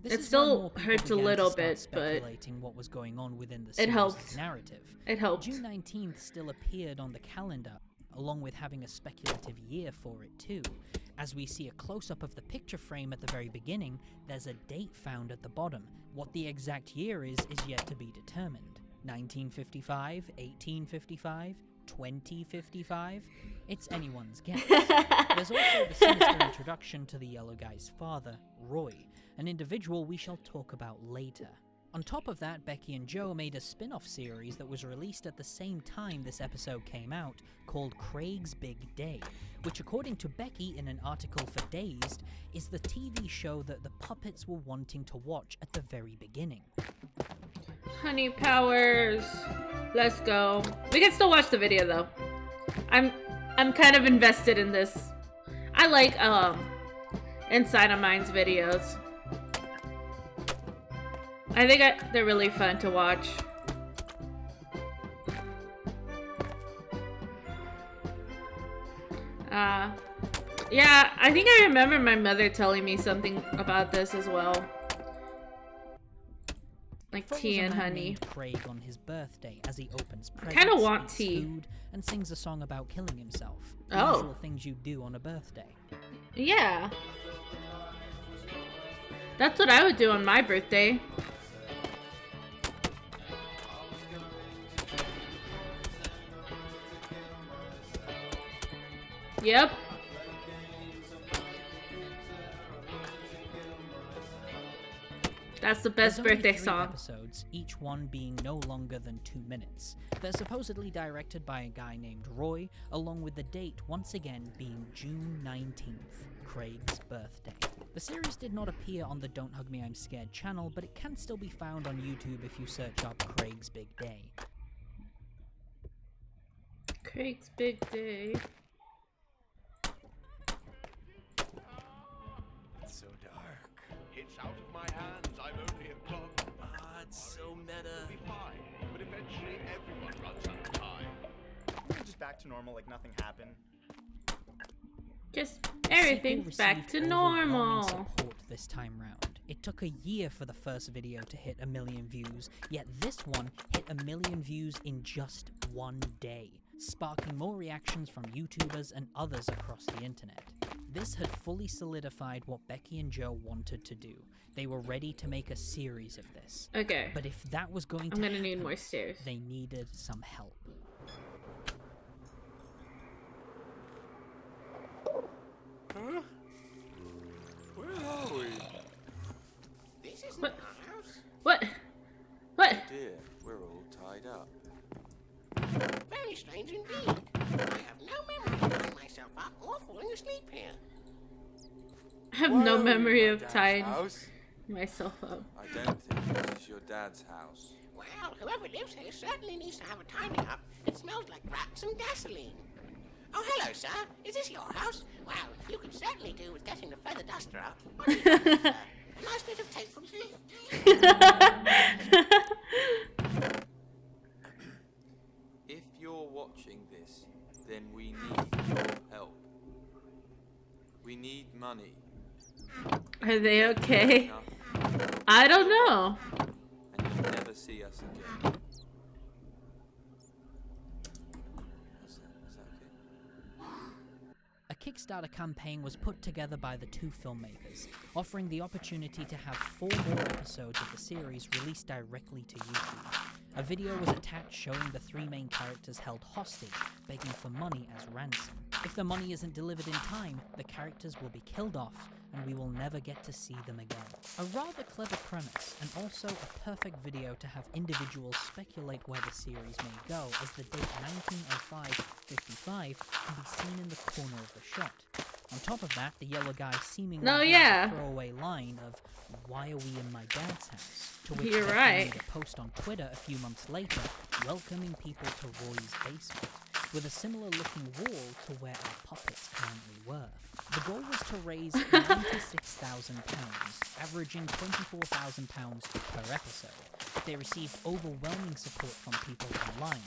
S2: This
S1: It
S2: is
S1: still
S2: when more people
S1: hurts a
S2: began to
S1: little
S2: start
S1: bit, but
S2: speculating what was going on within the
S1: it
S2: series'
S1: helped.
S2: narrative.
S1: It helped.
S2: June 19th still appeared on the calendar, along with having a speculative year for it too. As we see a close-up of the picture frame at the very beginning, there's a date found at the bottom. What the exact year is yet to be determined. 1955, 1855, 2055? It's anyone's guess. There's also the sinister introduction to the yellow guy's father, Roy, an individual we shall talk about later. On top of that, Becky and Joe made a spin-off series that was released at the same time this episode came out, called Craig's Big Day, which according to Becky in an article for Dazed, is the TV show that the puppets were wanting to watch at the very beginning.
S1: Honey powers. Let's go. We can still watch the video though. I'm kind of invested in this. I like Inside of Mind's videos. I think they're really fun to watch. Yeah, I think I remember my mother telling me something about this as well. Like
S2: Follows
S1: tea
S2: a
S1: and
S2: man
S1: honey.
S2: named Craig on his birthday as he opens
S1: I
S2: presents,
S1: kinda want
S2: eats
S1: tea.
S2: food, and sings a song about killing himself. The
S1: Oh.
S2: usual things you do on a birthday.
S1: Yeah. That's what I would do on my birthday. Yep. That's the best
S2: There's only
S1: birthday
S2: 3
S1: song.
S2: episodes, each one being no longer than 2 minutes. They're supposedly directed by a guy named Roy, along with the date once again being June 19th, Craig's birthday. The series did not appear on the Don't Hug Me I'm Scared channel, but it can still be found on YouTube if you search up Craig's Big Day.
S1: Craig's Big Day.
S3: It's so dark. It's out of my hands, I'm only a clock.
S5: Ah, it's so meta.
S3: We'll be fine, but eventually everyone runs out of time.
S9: Just back to normal, like nothing happened.
S1: Just
S2: The
S1: everything's
S2: sequel
S1: back
S2: received
S1: to
S2: overwhelming
S1: normal.
S2: support this time round. It took a year for the first video to hit 1 million views, yet this one hit 1 million views in just 1 day, sparking more reactions from YouTubers and others across the internet. This had fully solidified what Becky and Joe wanted to do. They were ready to make a series of this.
S1: Okay.
S2: But if that was going to
S1: I'm gonna need
S2: happen,
S1: more stairs.
S2: they needed some help.
S6: Huh? Where are we?
S5: This isn't
S1: What?
S5: our house.
S1: What? What?
S6: Dear, we're all tied up.
S5: Very strange indeed. I have no memory of tying myself up or falling asleep here.
S1: I have
S6: Why
S1: no
S6: are we
S1: memory
S6: in my
S1: of
S6: dad's
S1: tying
S6: house?
S1: myself up.
S6: I don't think this is your dad's house.
S5: Well, whoever lives here certainly needs to have a tidy up. It smells like rats and gasoline. Oh, hello, sir. Is this your house? Well, you could certainly do with getting the feather duster out. What do you think, sir? A nice bit of tape from
S6: If you're watching this, then we need your help. We need money.
S1: Are they okay?
S6: Enough,
S1: I don't know.
S6: and you'll never see us again. Is that okay?
S2: A Kickstarter campaign was put together by the two filmmakers, offering the opportunity to have 4 more episodes of the series released directly to YouTube. A video was attached showing the 3 main characters held hostage, begging for money as ransom. If the money isn't delivered in time, the characters will be killed off, and we will never get to see them again. A rather clever premise, and also a perfect video to have individuals speculate where the series may go, as the date 1905-55 can be seen in the corner of the shot. On top of that, the yellow guy seemingly
S1: Oh,
S2: gives
S1: yeah.
S2: a throwaway line of, "Why are we in my dad's house?" To which
S1: You're
S2: Becky
S1: right.
S2: made a post on Twitter a few months later, welcoming people to Roy's basement, with a similar looking wall to where our puppets currently were. The goal was to raise £96,000, averaging £24,000 per episode. They received overwhelming support from people online,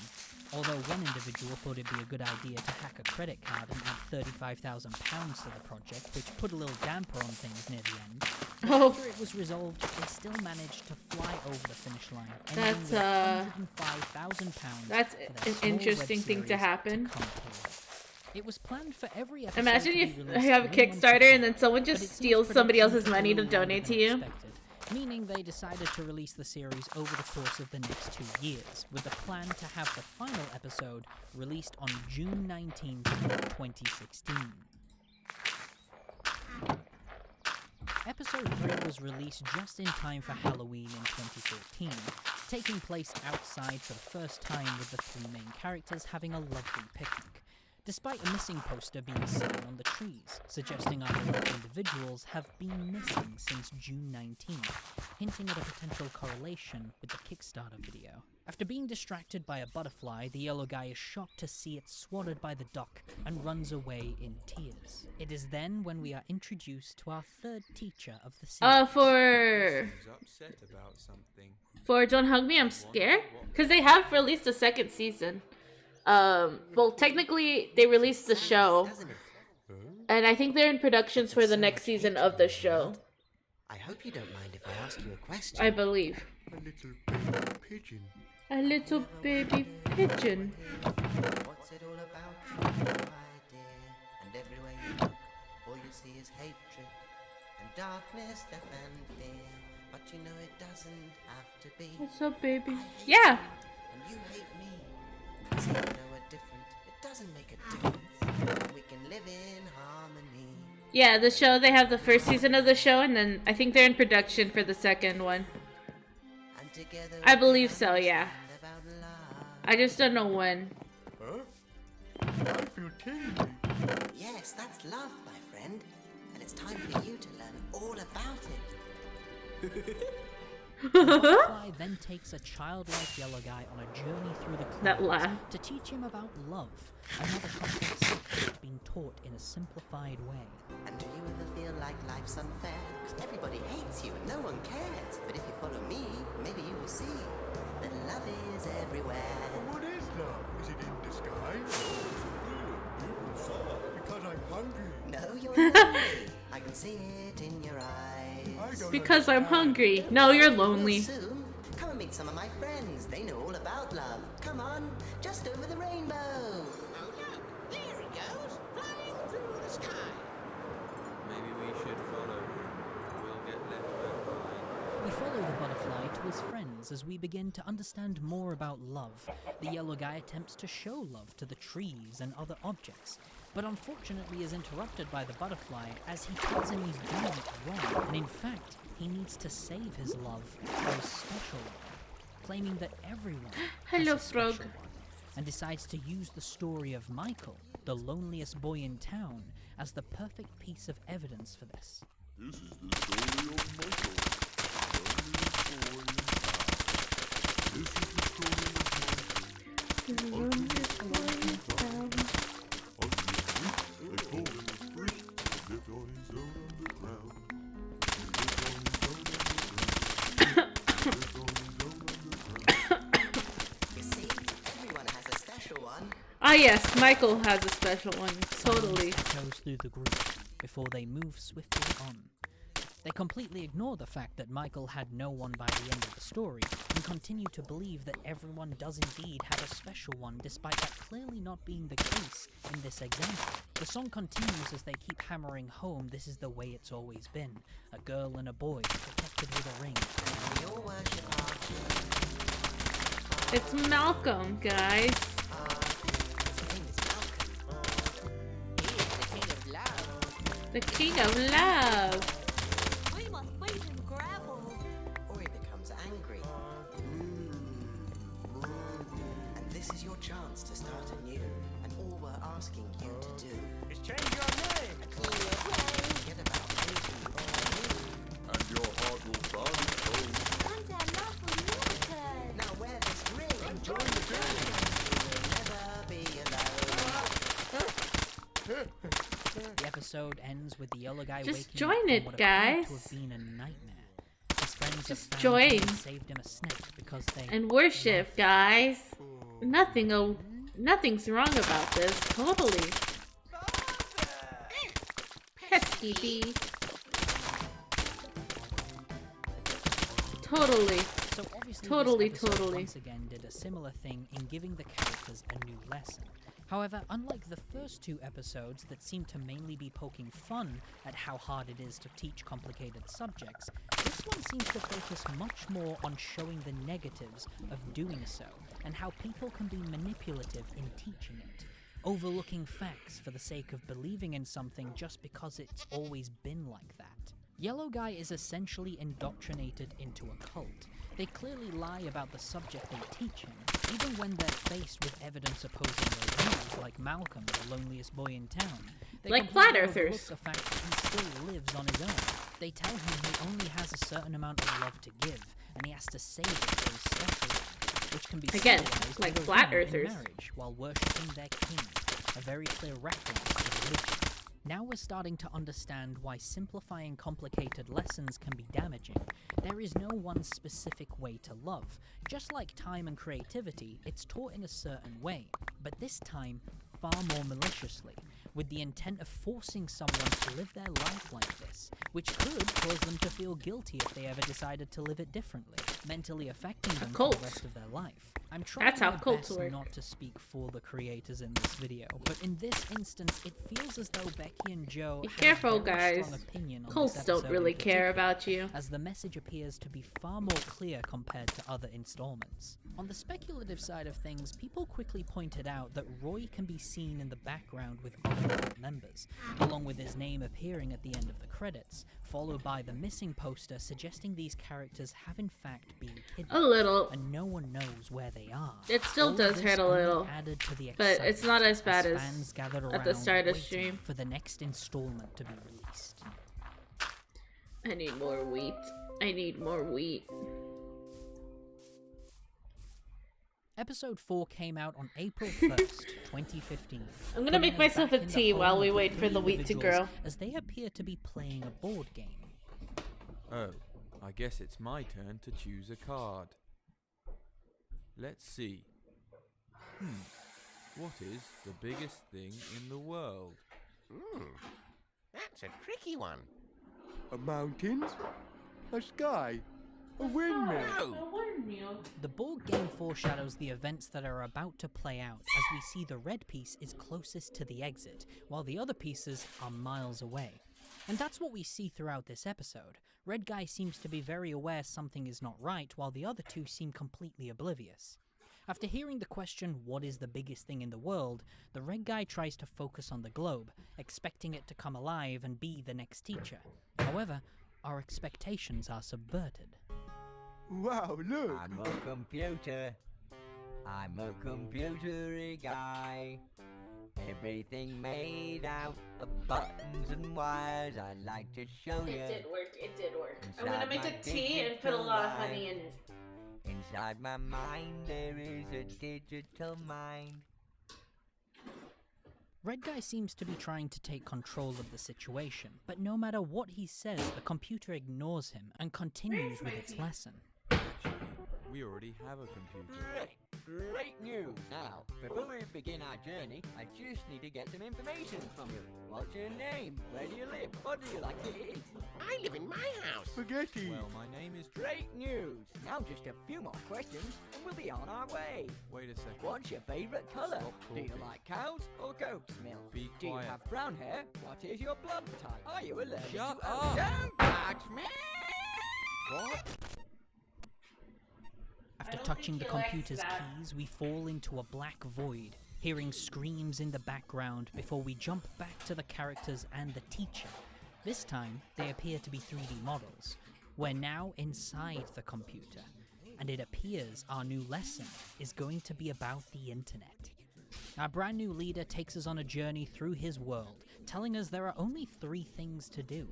S2: although one individual thought it'd be a good idea to hack a credit card and add £35,000 to the project, which put a little damper on things near the end. But
S1: Oh.
S2: after it was resolved, they still managed to fly over the finish line,
S1: That's,
S2: ending with £105,000.
S1: That's
S2: for
S1: an
S2: their small
S1: interesting
S2: web
S1: thing to
S2: series
S1: happen.
S2: come to life. It was planned for every episode
S1: Imagine
S2: to be
S1: if you
S2: released
S1: have a
S2: 3 months
S1: Kickstarter and
S2: apart,
S1: then someone
S2: but
S1: just
S2: it seems
S1: steals somebody
S2: production
S1: else's
S2: took a
S1: money to
S2: little longer
S1: donate to
S2: than
S1: you.
S2: expected, meaning they decided to release the series over the course of the next 2 years, with the plan to have the final episode released on June 19th, 2016. Episode 3 was released just in time for Halloween in 2014, taking place outside for the first time with the 3 main characters having a lovely picnic, despite a missing poster being seen on the trees, suggesting other local individuals have been missing since June 19th, hinting at a potential correlation with the Kickstarter video. After being distracted by a butterfly, the yellow guy is shocked to see it swatted by the duck and runs away in tears. It is then when we are introduced to our 3rd teacher of the series.
S6: Seems upset about something.
S1: For Don't Hug Me, I'm scared. Because they have released a 2nd season. Well, technically, they released the show. And I think they're in productions for the next season of the show.
S5: I hope you don't mind if I ask you a question.
S1: I believe.
S3: A little baby pigeon.
S1: A little baby pigeon.
S5: What's it all about, my dear? And everywhere you look, all you see is hatred and darkness, death and fear. But you know it doesn't have to be.
S1: What's up, baby?
S5: I hate
S1: Yeah.
S5: you, and you hate me. 'Cause even though we're different, it doesn't make a difference. We can live in harmony.
S1: Yeah, the show, they have the 1st season of the show, and then I think they're in production for the 2nd one.
S5: And together
S1: I
S5: we
S1: believe
S5: can
S1: so, yeah.
S5: understand about love.
S1: I just don't know when.
S3: Huh? I feel tingly.
S5: Yes, that's love, my friend. And it's time for you to learn all about it.
S2: Butterfly then takes a childlike yellow guy on a journey through the
S1: That
S2: clouds
S1: laugh.
S2: to teach him about love, another complex subject being taught in a simplified way.
S5: And do you ever feel like life's unfair? 'Cause everybody hates you and no one cares. But if you follow me, maybe you will see that love is everywhere.
S3: What is love? Is it in disguise? Because I'm hungry.
S5: No, you're lonely. I can see it in your eyes.
S3: I don't
S1: Because I'm
S3: understand.
S1: hungry. No, you're
S5: Well,
S1: lonely.
S5: soon, come and meet some of my friends. They know all about love. Come on, just over the rainbow. Oh, look, there he goes, flying through the sky.
S6: Maybe we should follow him. We'll get left behind.
S2: We follow the butterfly to his friends as we begin to understand more about love. The yellow guy attempts to show love to the trees and other objects, but unfortunately is interrupted by the butterfly as he tells him he's doing it wrong, and in fact, he needs to save his love for a special one, claiming that everyone
S1: Hello,
S2: has a special
S1: frog.
S2: one, and decides to use the story of Michael, the loneliest boy in town, as the perfect piece of evidence for this.
S3: This is the story of Michael. The loneliest boy in town. This is the story of Michael. They call him a freak. Lived on his own underground.
S5: You see, everyone has a special one.
S1: Ah, yes, Michael has a special one. Totally.
S2: Silence echoes through the group. before they move swiftly on. They completely ignore the fact that Michael had no one by the end of the story, and continue to believe that everyone does indeed have a special one, despite that clearly not being the case in this example. The song continues as they keep hammering home this is the way it's always been. A girl and a boy, protected with a ring.
S5: We all worship our
S1: It's Malcolm, guys.
S5: His name is Malcolm. He is the king of love.
S1: The king of love.
S4: We must beat and gravel.
S5: Or he becomes angry. And this is your chance to start anew. And all we're asking you to do
S7: Is change your name.
S5: forget about anything you do.
S3: And your heart will burn cold.
S4: And our love will water.
S5: Now wear this ring and join the journey. You'll never be alone.
S2: The episode ends with the yellow guy
S1: Just
S2: waking
S1: join
S2: up from
S1: it,
S2: what appeared to
S1: guys.
S2: have been a nightmare. His friends
S1: Just
S2: have found him
S1: join.
S2: and saved him a snack because they
S1: And worship, guys. Nothing's wrong about this. Totally. Pesky bee. Totally.
S2: So obviously
S1: Totally,
S2: this episode
S1: totally.
S2: once again did a similar thing in giving the characters a new lesson. However, unlike the first two episodes that seem to mainly be poking fun at how hard it is to teach complicated subjects, this one seems to focus much more on showing the negatives of doing so, and how people can be manipulative in teaching it, overlooking facts for the sake of believing in something just because it's always been like that. Yellow Guy is essentially indoctrinated into a cult. They clearly lie about the subject they teach him, even when they're faced with evidence opposing their views, like Malcolm, the loneliest boy in town. They
S1: Like
S2: completely
S1: flat earthers.
S2: overlook the fact that he still lives on his own. They tell him he only has a certain amount of love to give, and he has to save it for his special love, which can be
S1: Again,
S2: symbolized
S1: like
S2: with a
S1: flat
S2: ring in
S1: earthers.
S2: marriage while worshipping their king, a very clear reference to religion. Now we're starting to understand why simplifying complicated lessons can be damaging. There is no one specific way to love. Just like time and creativity, it's taught in a certain way, but this time far more maliciously, with the intent of forcing someone to live their life like this, which could cause them to feel guilty if they ever decided to live it differently, mentally affecting them for
S1: cult.
S2: the rest of their life. I'm trying
S1: That's how
S2: my
S1: cults
S2: best
S1: work.
S2: not to speak for the creators in this video, but in this instance, it feels as though Becky and Joe
S1: Be
S2: have
S1: careful,
S2: a very
S1: guys.
S2: strong opinion on
S1: Cults
S2: this
S1: don't
S2: episode
S1: really
S2: in
S1: care
S2: particular,
S1: about you.
S2: as the message appears to be far more clear compared to other installments. On the speculative side of things, people quickly pointed out that Roy can be seen in the background with other cult members, along with his name appearing at the end of the credits, followed by the missing poster suggesting these characters have in fact been hidden,
S1: A little.
S2: and no one knows where they are.
S1: It still
S2: All of
S1: does
S2: this
S1: hurt a
S2: only
S1: little,
S2: added to the
S1: but it's
S2: excitement
S1: not as bad as
S2: fans gathered
S1: at the
S2: around
S1: start of
S2: waiting
S1: stream.
S2: for the next installment to be released.
S1: I need more wheat. I need more wheat.
S2: Episode 4 came out on April 1st, 2015.
S1: I'm gonna
S2: putting
S1: make
S2: us
S1: myself
S2: back
S1: a
S2: in the
S1: tea
S2: home
S1: while
S2: of
S1: we
S2: the
S1: wait for
S2: three
S1: the wheat to
S2: individuals,
S1: grow.
S2: as they appear to be playing a board game.
S6: Oh, I guess it's my turn to choose a card. Let's see. What is the biggest thing in the world?
S5: That's a tricky one.
S10: A mountains? A sky? A windmill?
S5: No.
S2: The board game foreshadows the events that are about to play out, as we see the red piece is closest to the exit, while the other pieces are miles away. And that's what we see throughout this episode. Red Guy seems to be very aware something is not right, while the other two seem completely oblivious. After hearing the question, what is the biggest thing in the world, the Red Guy tries to focus on the globe, expecting it to come alive and be the next teacher. However, our expectations are subverted.
S10: Wow, look!
S11: I'm a computer. I'm a computery guy. Everything made out of buttons and wires. I'd like to show you.
S1: work. It did work. I'm
S11: Inside
S1: gonna make
S11: my
S1: a tea and put a
S11: digital
S1: lot of
S11: mind.
S1: honey in it.
S11: Inside my mind there is a digital mind.
S2: Red Guy seems to be trying to take control of the situation, but no matter what he says, the computer ignores him and continues with its lesson.
S6: Actually, we already have a computer.
S11: Great news! Now, before we begin our journey, I just need to get some information from you. What's your name? Where do you live? What do you like to eat?
S5: I live in my house.
S10: Spaghetti.
S6: Well, my name is...
S11: Great news! Now just a few more questions and we'll be on our way.
S6: Wait a second.
S11: What's your favourite colour?
S6: Stop
S11: Do you
S6: talking.
S11: like cows or goat's milk?
S6: Be
S11: Do you
S6: quiet.
S11: have brown hair? What is your blood type? Are you allergic
S6: Shut
S11: to
S6: up!
S11: Don't touch me!
S6: What?
S2: After touching the computer's keys, we fall into a black void, hearing screams in the background before we jump back to the characters and the teacher. This time, they appear to be 3D models. We're now inside the computer, and it appears our new lesson is going to be about the internet. Our brand new leader takes us on a journey through his world, telling us there are only 3 things to do.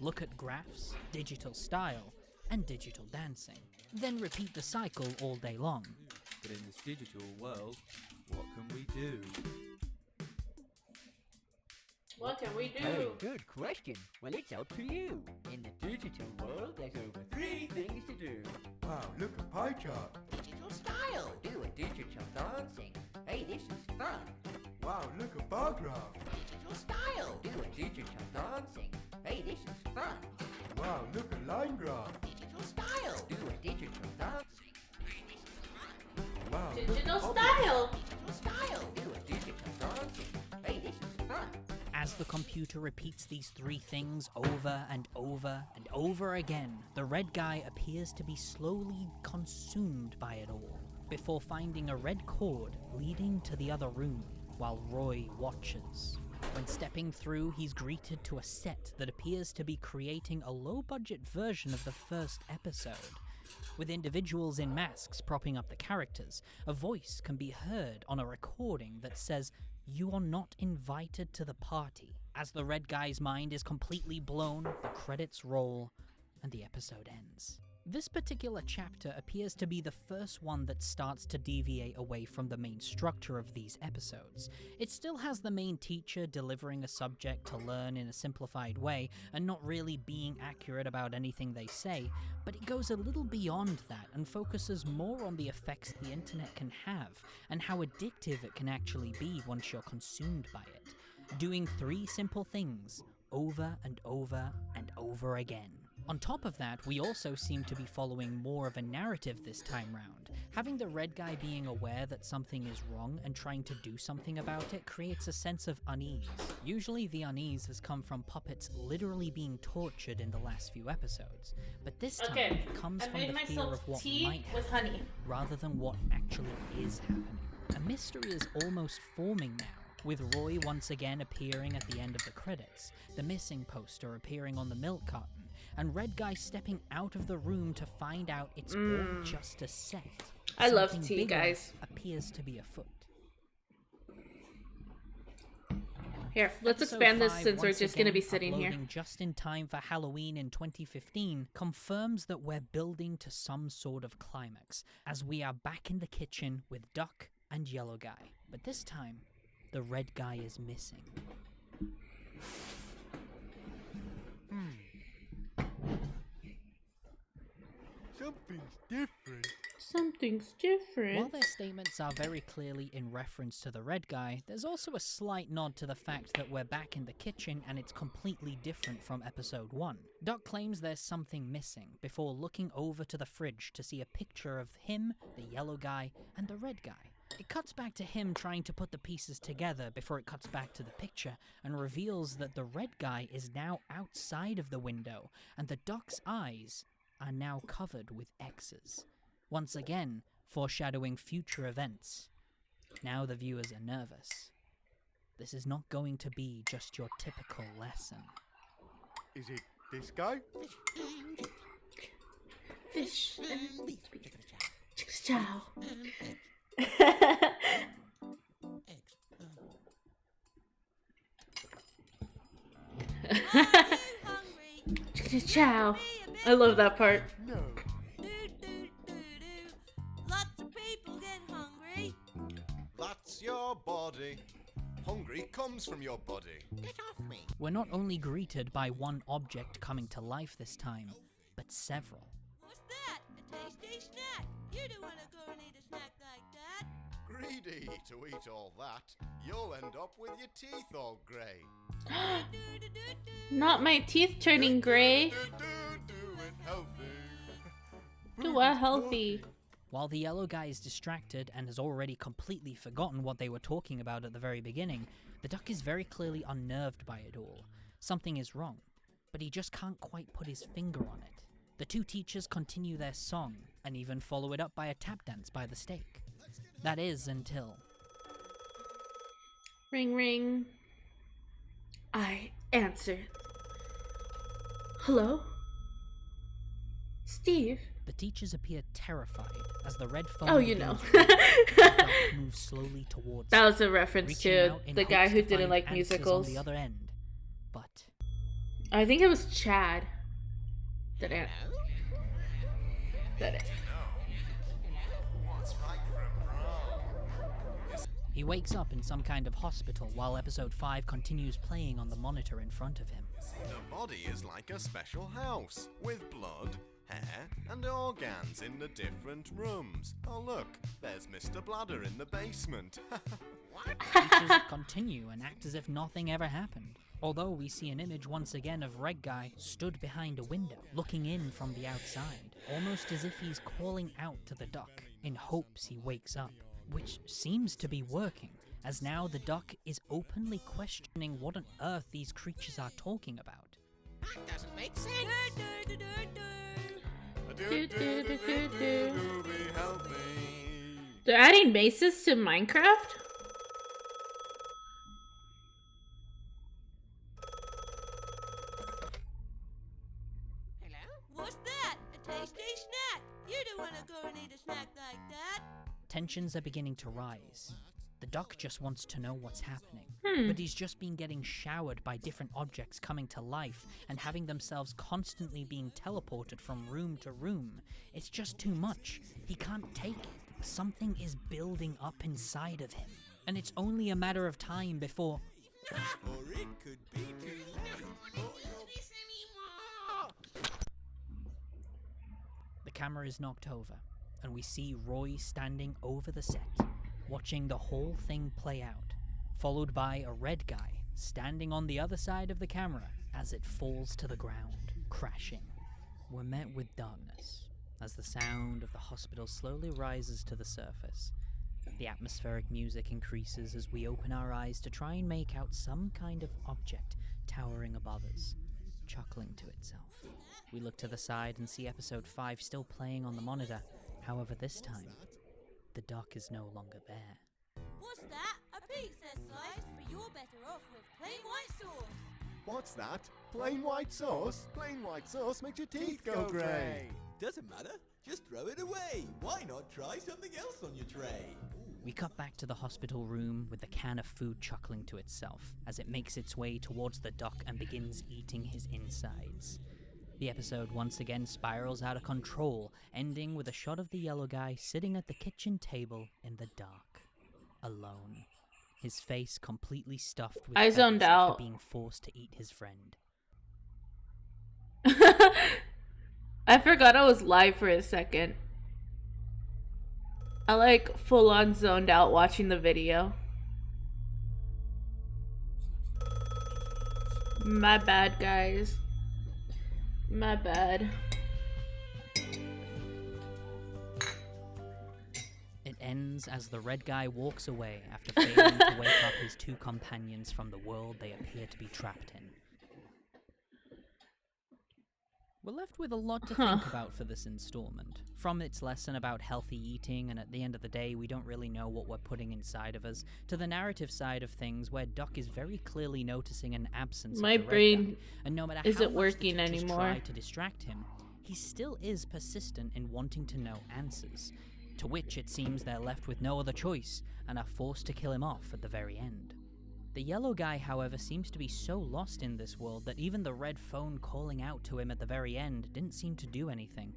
S2: Look at graphs, digital style, and digital dancing. Then repeat the cycle all day long.
S6: But in this digital world, what can we do?
S1: What can we
S11: Very
S1: do?
S11: good question. Well, it's up to you. In the digital world, there's over 3 things to do.
S10: Wow, look a pie chart.
S5: Digital style.
S11: Do a digital dancing. Hey, this is fun.
S10: Wow, look a bar graph.
S5: Digital style.
S11: Do a digital dancing. Hey, this is fun.
S10: Wow, look a line graph.
S5: Digital style.
S11: Do a digital dancing. Hey, this is fun.
S10: Wow, look
S1: Digital
S10: a hobby.
S1: style.
S5: Digital style.
S11: Do a digital dancing. Hey, this is fun.
S2: As the computer repeats these 3 things over and over and over again, the red guy appears to be slowly consumed by it all, before finding a red cord leading to the other room, while Roy watches. When stepping through, he's greeted to a set that appears to be creating a low-budget version of the first episode. With individuals in masks propping up the characters, a voice can be heard on a recording that says, "You are not invited to the party." As the red guy's mind is completely blown, the credits roll, and the episode ends. This particular chapter appears to be the first one that starts to deviate away from the main structure of these episodes. It still has the main teacher delivering a subject to learn in a simplified way and not really being accurate about anything they say, but it goes a little beyond that and focuses more on the effects the internet can have and how addictive it can actually be once you're consumed by it. Doing 3 simple things over and over and over again. On top of that, we also seem to be following more of a narrative this time round. Having the red guy being aware that something is wrong and trying to do something about it creates a sense of unease. Usually the unease has come from puppets literally being tortured in the last few episodes, but this time
S1: Okay,
S2: it comes
S1: I
S2: from
S1: made
S2: the fear
S1: myself
S2: of what
S1: tea
S2: might
S1: with
S2: happen,
S1: honey.
S2: rather than what actually is happening. A mystery is almost forming now, with Roy once again appearing at the end of the credits, the missing poster appearing on the milk carton, and Red Guy stepping out of the room to find out it's all just a set.
S1: I love
S2: Something
S1: tea,
S2: bigger
S1: guys.
S2: appears to be afoot.
S1: Here, let's
S2: Episode
S1: expand this
S2: 5,
S1: since we're
S2: once
S1: just going to
S2: again
S1: be sitting here.
S2: uploading just in time for Halloween in 2015, confirms that we're building to some sort of climax, as we are back in the kitchen with Duck and Yellow Guy. But this time, the red guy is missing.
S10: Something's different.
S1: Something's different.
S2: While their statements are very clearly in reference to the red guy, there's also a slight nod to the fact that we're back in the kitchen and it's completely different from episode 1. Doc claims there's something missing before looking over to the fridge to see a picture of him, the yellow guy, and the red guy. It cuts back to him trying to put the pieces together before it cuts back to the picture and reveals that the red guy is now outside of the window and the Doc's eyes are now covered with X's. Once again, foreshadowing future events. Now the viewers are nervous. This is not going to be just your typical lesson.
S10: Is it this guy?
S1: Fish and beef. Chow. Chow. I love that part.
S10: No.
S4: Lots of people get hungry.
S3: That's your body. Hungry comes from your body.
S5: Get off me.
S2: We're not only greeted by one object coming to life this time, but several.
S4: What's that? A tasty snack. You don't want to go and eat a snack like that.
S3: greedy to eat all that. You'll end up with your teeth all grey.
S1: Not my teeth turning gray.
S3: Do it healthy.
S1: Do a healthy.
S2: While the yellow guy is distracted and has already completely forgotten what they were talking about at the very beginning, the duck is very clearly unnerved by it all. Something is wrong, but he just can't quite put his finger on it. The two teachers continue their song, and even follow it up by a tap dance by the stake. That is until...
S1: Ring ring. I answer. Hello? Steve?
S2: The teachers appear terrified as the red phone
S1: Oh, you know.
S2: moves slowly towards
S1: That was a reference
S2: reaching
S1: to
S2: out in
S1: the guy
S2: hopes
S1: who
S2: to
S1: didn't
S2: find
S1: like
S2: answers
S1: musicals.
S2: on the other end. But
S1: I think it was Chad. That
S2: he wakes up in some kind of hospital while episode 5 continues playing on the monitor in front of him.
S3: The body is like a special house, with blood, hair, and organs in the different rooms. Oh look, there's Mr. Bladder in the basement.
S2: Teachers continue and act as if nothing ever happened. Although we see an image once again of Red Guy stood behind a window, looking in from the outside, almost as if he's calling out to the duck, in hopes he wakes up. Which seems to be working, as now the duck is openly questioning what on earth these creatures are talking about.
S5: That doesn't make sense.
S3: Be healthy.
S1: They're adding bases to Minecraft?
S4: Hello? What's that? A tasty snack? You don't want to go and eat a snack like that.
S2: Tensions are beginning to rise. The duck just wants to know what's happening, but he's just been getting showered by different objects coming to life and having themselves constantly being teleported from room to room. It's just too much. He can't take it. Something is building up inside of him, and it's only a matter of time before...
S6: Or it could be too late.
S2: The camera is knocked over, and we see Roy standing over the set, watching the whole thing play out, followed by a red guy standing on the other side of the camera as it falls to the ground, crashing. We're met with darkness as the sound of the hospital slowly rises to the surface. The atmospheric music increases as we open our eyes to try and make out some kind of object towering above us, chuckling to itself. We look to the side and see episode 5 still playing on the monitor. However, this time, the duck is no longer there.
S4: What's that? A pizza slice? But you're better off with plain white sauce.
S10: What's that? Plain white sauce? Plain white sauce makes your teeth go grey.
S12: Doesn't matter. Just throw it away. Why not try something else on your tray?
S2: We cut back to the hospital room with the can of food chuckling to itself as it makes its way towards the duck and begins eating his insides. The episode once again spirals out of control, ending with a shot of the yellow guy sitting at the kitchen table in the dark, alone. His face completely stuffed with
S1: I zoned
S2: feathers after
S1: out.
S2: being forced to eat his friend.
S1: I forgot I was live for a second. I like full on zoned out watching the video. My bad, guys. My bad.
S2: It ends as the red guy walks away after failing to wake up his two companions from the world they appear to be trapped in. We're left with a lot to think about for this installment. From its lesson about healthy eating, and at the end of the day we don't really know what we're putting inside of us, to the narrative side of things where Duck is very clearly noticing an absence
S1: My
S2: of the red
S1: brain
S2: guy, and no matter
S1: isn't
S2: how much
S1: working
S2: the teachers
S1: anymore.
S2: try to distract him, he still is persistent in wanting to know answers, to which it seems they're left with no other choice, and are forced to kill him off at the very end. The yellow guy, however, seems to be so lost in this world that even the red phone calling out to him at the very end didn't seem to do anything,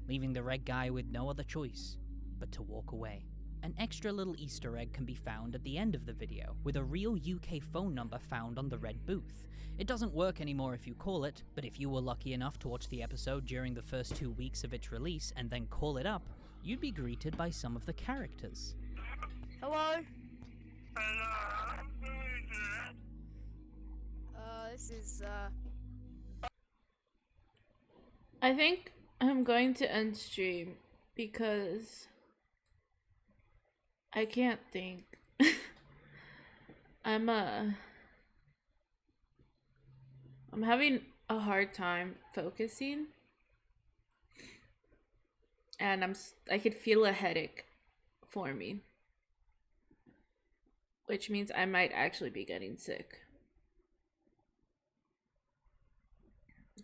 S2: leaving the red guy with no other choice but to walk away. An extra little Easter egg can be found at the end of the video, with a real UK phone number found on the red booth. It doesn't work anymore if you call it, but if you were lucky enough to watch the episode during the first 2 weeks of its release and then call it up, you'd be greeted by some of the characters.
S13: Hello? This is,
S1: I think I'm going to end stream because I can't think. I'm having a hard time focusing, and I could feel a headache forming, which means I might actually be getting sick.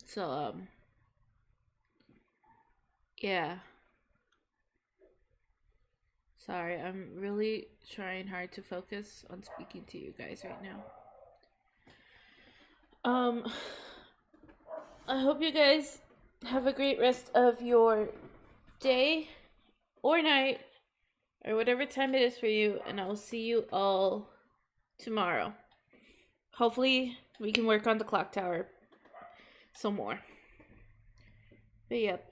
S1: So yeah. Sorry, I'm really trying hard to focus on speaking to you guys right now. I hope you guys have a great rest of your day or night or whatever time it is for you, and I'll see you all tomorrow. Hopefully we can work on the clock tower some more. But yep.